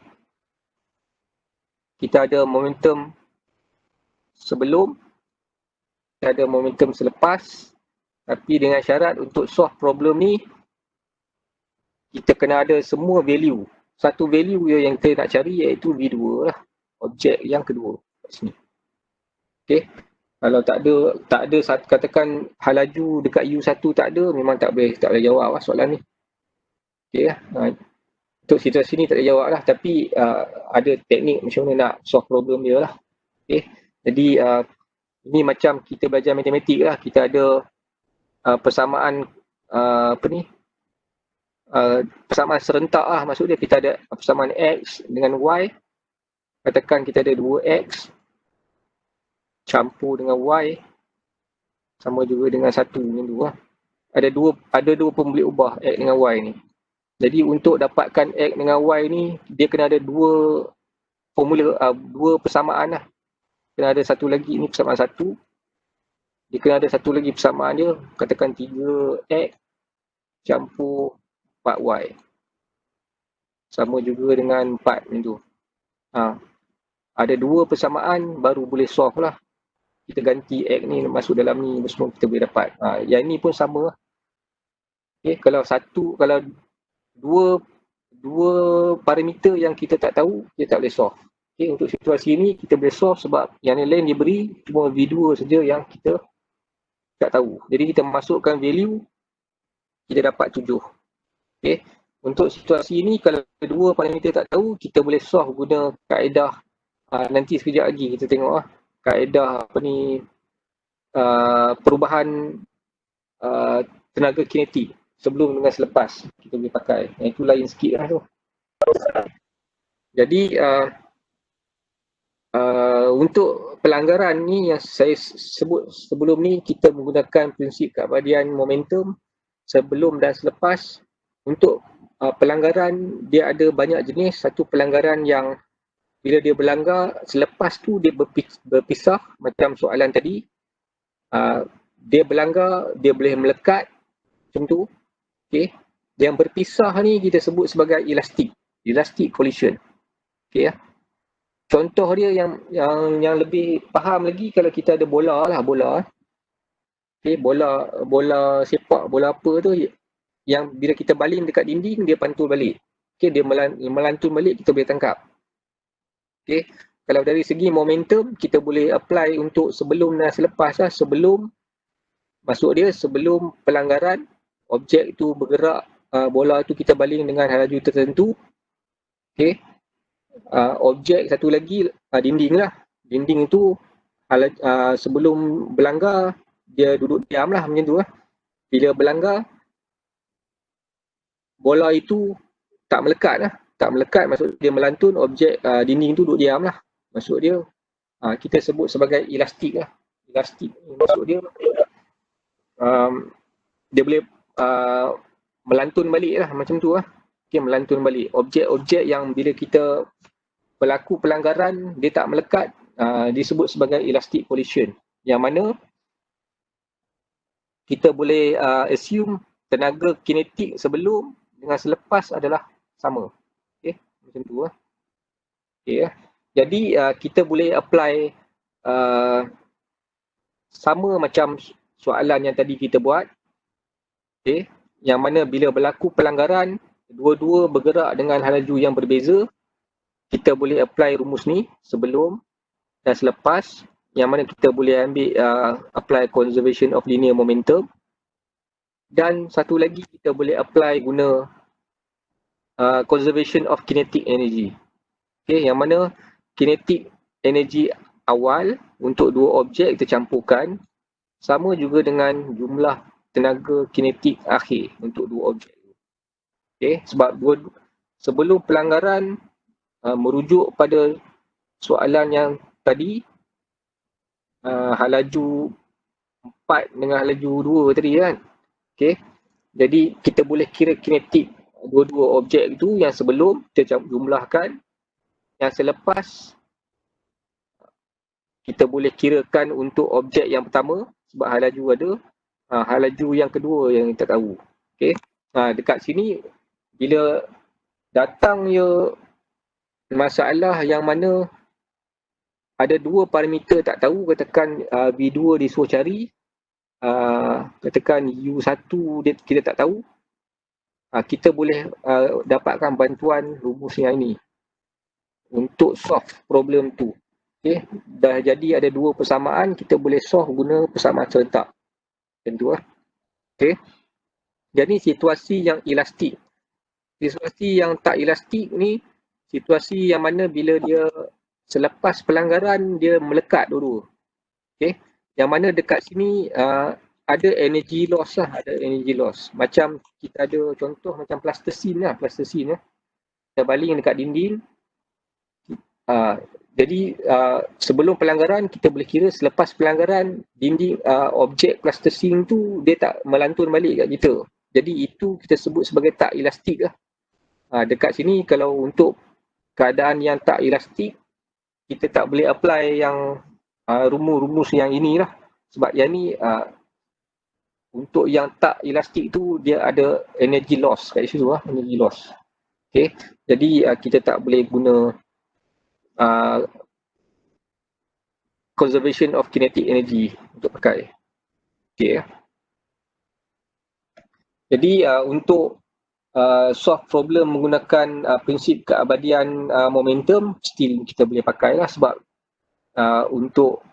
kita ada momentum sebelum, kita ada momentum selepas, tapi dengan syarat untuk solve problem ni, kita kena ada semua value. Satu value yang kita nak cari iaitu V2 lah, objek yang kedua kat sini. Okay, kalau tak ada katakan hal laju dekat U1 tak ada, memang tak boleh jawab lah soalan ni. Okay lah. Untuk situasi ni tak boleh jawab lah, tapi ada teknik macam mana nak solve problem dia lah. Okay, jadi ini macam kita belajar matematik lah, kita ada persamaan persamaan serentak lah, maksud dia kita ada persamaan X dengan Y, katakan kita ada 2X campur dengan Y sama juga dengan 1 macam tu lah. Ada dua pembelit ubah X dengan Y ni. Jadi untuk dapatkan X dengan Y ni, dia kena ada dua formula, dua persamaan lah. Kena ada satu lagi, ni persamaan 1. Dia kena ada satu lagi persamaan dia, katakan 3X campur 4Y. Sama juga dengan 4 macam tu. Ada dua persamaan baru boleh solve lah. Kita ganti X ni masuk dalam ni, semua kita boleh dapat. Yang ni pun sama lah. Okay, kalau dua parameter yang kita tak tahu, kita tak boleh solve. Okay, untuk situasi ni kita boleh solve sebab yang lain diberi cuma V2 saja yang kita tak tahu. Jadi kita masukkan value, kita dapat 7. Okay, untuk situasi ni kalau dua parameter tak tahu, kita boleh solve guna kaedah, nanti sekejap lagi kita tengok lah, kaedah perubahan tenaga kinetik sebelum dengan selepas kita boleh pakai. Yang itu lain sikit lah tu. Jadi untuk pelanggaran ni yang saya sebut sebelum ni, kita menggunakan prinsip keabadian momentum sebelum dan selepas. Untuk pelanggaran, dia ada banyak jenis. Satu pelanggaran yang bila dia berlanggar, selepas tu dia berpisah macam soalan tadi. Dia berlanggar, dia boleh melekat macam tu. Okay. Yang berpisah ni kita sebut sebagai elastic collision. Okay, ya. Contoh dia yang lebih faham lagi, kalau kita ada bola. Okay, bola sepak, bola apa tu, yang bila kita baling dekat dinding, dia pantul balik. Okay, dia melantun balik, kita boleh tangkap. Okay, kalau dari segi momentum, kita boleh apply untuk sebelum dan selepas lah. Sebelum pelanggaran, objek itu bergerak, bola itu kita baling dengan laju tertentu. Okay. Objek satu lagi, dinding lah. Dinding itu sebelum berlanggar, dia duduk diam lah macam tu lah. Bila berlanggar, bola itu tak melekat lah. Tak melekat maksud dia melantun, objek dinding tu duduk diam lah. Maksud dia, kita sebut sebagai elastik lah. Elastik maksud dia, dia boleh melantun balik lah macam tu lah. Okay, melantun balik. Objek-objek yang bila kita berlaku pelanggaran, dia tak melekat, disebut sebagai elastic collision. Yang mana kita boleh assume tenaga kinetik sebelum dengan selepas adalah sama. Okay, macam tu lah. Okay, jadi kita boleh apply sama macam soalan yang tadi kita buat. Okay, yang mana bila berlaku pelanggaran, dua-dua bergerak dengan laju yang berbeza, kita boleh apply rumus ni sebelum dan selepas, yang mana kita boleh ambil apply conservation of linear momentum. Dan satu lagi kita boleh apply guna conservation of kinetic energy. Okay, yang mana kinetic energy awal untuk dua objek kita campurkan sama juga dengan jumlah tenaga kinetik akhir untuk dua objek. Okay, sebab sebelum pelanggaran merujuk pada soalan yang tadi, hal laju 4 dengan hal laju 2 tadi kan. Okay, jadi kita boleh kira kinetik dua-dua objek itu, yang sebelum kita jumlahkan, yang selepas kita boleh kirakan untuk objek yang pertama sebab hal laju ada, hal laju yang kedua yang kita tahu. Okay, dekat sini bila datang masalah yang mana ada dua parameter tak tahu, katakan V2 disuruh cari, katakan U1 kita tak tahu, kita boleh dapatkan bantuan rumus yang ini untuk solve problem tu. Okay, dah jadi ada dua persamaan, kita boleh solve guna persamaan serentak. Tentu lah. Okay, jadi situasi yang elastik. Situasi yang tak elastik ni situasi yang mana bila dia selepas pelanggaran dia melekat dulu. Okay, yang mana dekat sini ada energy loss lah, ada energy loss. Macam kita ada contoh macam plastisin lah, kita baling dekat dinding. Jadi sebelum pelanggaran kita boleh kira, selepas pelanggaran dinding objek plastisin tu dia tak melantun balik kat kita. Jadi itu kita sebut sebagai tak elastik lah. Dekat sini kalau untuk keadaan yang tak elastik, kita tak boleh apply yang rumus-rumus yang ini lah. Sebab yang ni untuk yang tak elastik tu dia ada energy loss kat situ lah, energy loss. Okay, jadi kita tak boleh guna conservation of kinetic energy untuk pakai. Okay. Jadi untuk solve problem menggunakan prinsip keabadian momentum, still kita boleh pakai lah, sebab untuk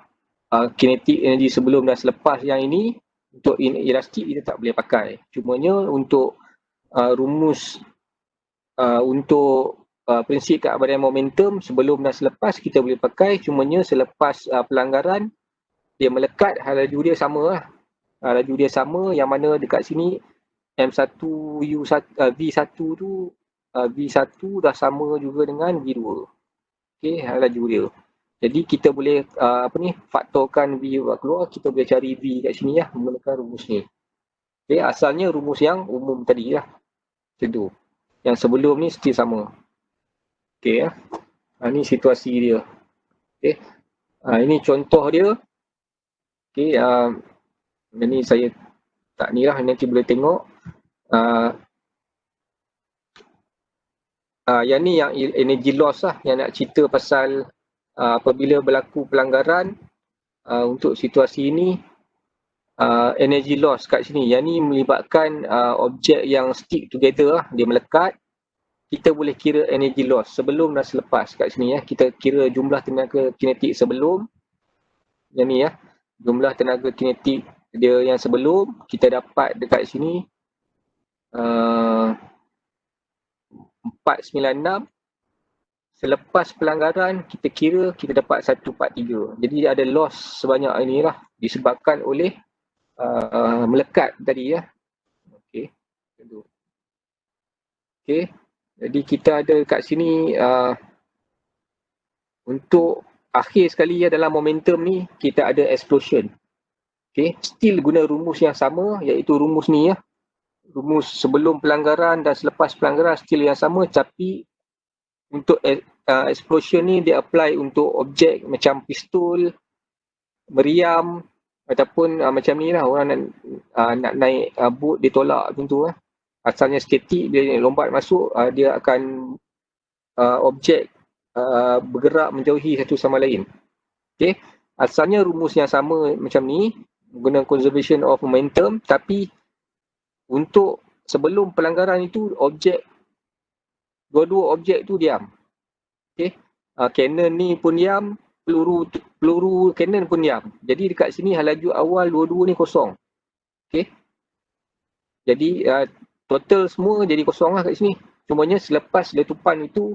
kinetic energy sebelum dan selepas yang ini, untuk elastik kita tak boleh pakai. Cumanya untuk rumus untuk prinsip keabadian momentum sebelum dan selepas kita boleh pakai. Cumanya selepas pelanggaran dia melekat, hal laju dia sama lah. Laju dia sama, yang mana dekat sini M1 U1 V1 tu V1 dah sama juga dengan V2. Okey, hal laju dia. Jadi kita boleh faktorkan V keluar, kita boleh cari V kat sini lah menggunakan rumus ni. Okey, asalnya rumus yang umum tadi lah. Macam tu. Yang sebelum ni still sama. Okey, ni situasi dia. Okey. Ini contoh dia. Okey, ini saya tak ni lah, nanti boleh tengok. Yang ni yang energy loss lah, yang nak cerita pasal apabila berlaku pelanggaran untuk situasi ini, energy loss kat sini. Yang ni melibatkan objek yang stick together lah, dia melekat. Kita boleh kira energy loss sebelum dan selepas kat sini ya. Kita kira jumlah tenaga kinetik sebelum. Yang ni ya, jumlah tenaga kinetik dia yang sebelum kita dapat dekat sini 496. Selepas pelanggaran kita kira, kita dapat 143. Jadi ada loss sebanyak inilah disebabkan oleh melekat tadi ya. Okey. Okey. Jadi kita ada kat sini untuk akhir sekali ya dalam momentum ni kita ada explosion. Okey, still guna rumus yang sama, iaitu rumus ni ya. Rumus sebelum pelanggaran dan selepas pelanggaran still yang sama, tapi untuk explosion ni dia apply untuk objek macam pistol, meriam ataupun macam ni lah, orang nak naik boat dia tolak macam tu lah. Asalnya statik, bila lompat masuk dia akan objek bergerak menjauhi satu sama lain. Okey, asalnya rumus yang sama macam ni guna conservation of momentum, tapi untuk sebelum pelanggaran itu dua-dua objek tu diam. Okey, cannon ni pun diam, peluru cannon pun diam. Jadi dekat sini hal laju awal dua-dua ni kosong. Okey, jadi total semua jadi kosong lah kat sini. Cumanya selepas letupan itu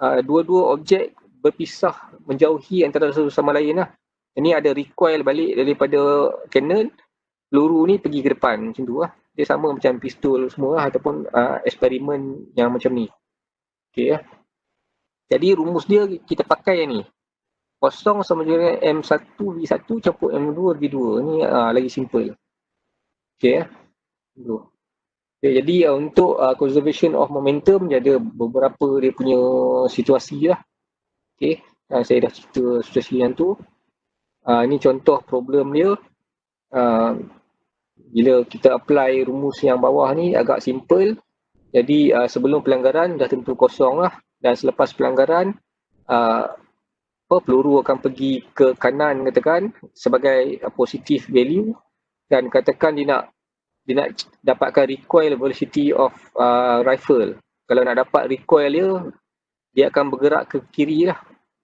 dua-dua objek berpisah menjauhi antara satu sama lain lah. Ini ada recoil balik daripada cannon. peluru ni pergi ke depan macam tu lah. Dia sama macam pistol semua lah, ataupun eksperimen yang macam ni. Okay lah. Jadi rumus dia kita pakai yang ni. Kosong sama dengan M1V1 campur M2V2. Ni lagi simple. Okay lah. Okay, jadi untuk conservation of momentum dia ada beberapa dia punya situasi lah. Okay. Saya dah cerita situasi yang tu. Ini contoh problem dia. Bila kita apply rumus yang bawah ni agak simple. Jadi sebelum pelanggaran dah tentu kosong lah. Dan selepas pelanggaran peluru akan pergi ke kanan katakan sebagai positive value. Dan katakan dia nak dapatkan recoil velocity of rifle. Kalau nak dapat recoil dia akan bergerak ke kiri lah.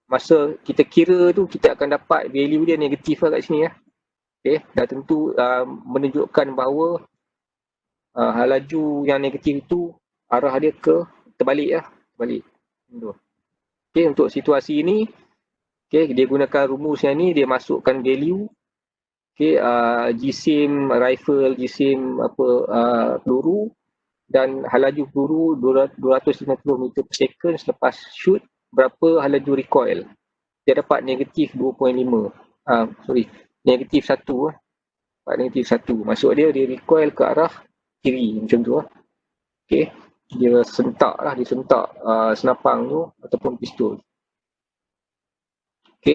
Masa kita kira tu kita akan dapat value dia negatif lah kat sini lah. Okay, dah tentu menunjukkan bahawa laju yang negatif tu arah dia ke terbalik lah. Terbalik. Okay, untuk situasi ini okay, dia gunakan rumus yang ni, dia masukkan value. Okay, GSIM rifle, GSIM peluru dan halaju peluru 250 meter per second selepas shoot, berapa halaju recoil. Dia dapat negatif 2.5. Negatif 1. Dapat negatif 1. Maksud dia recoil ke arah kiri macam tu lah. Okay. Dia sentak senapang tu ataupun pistol.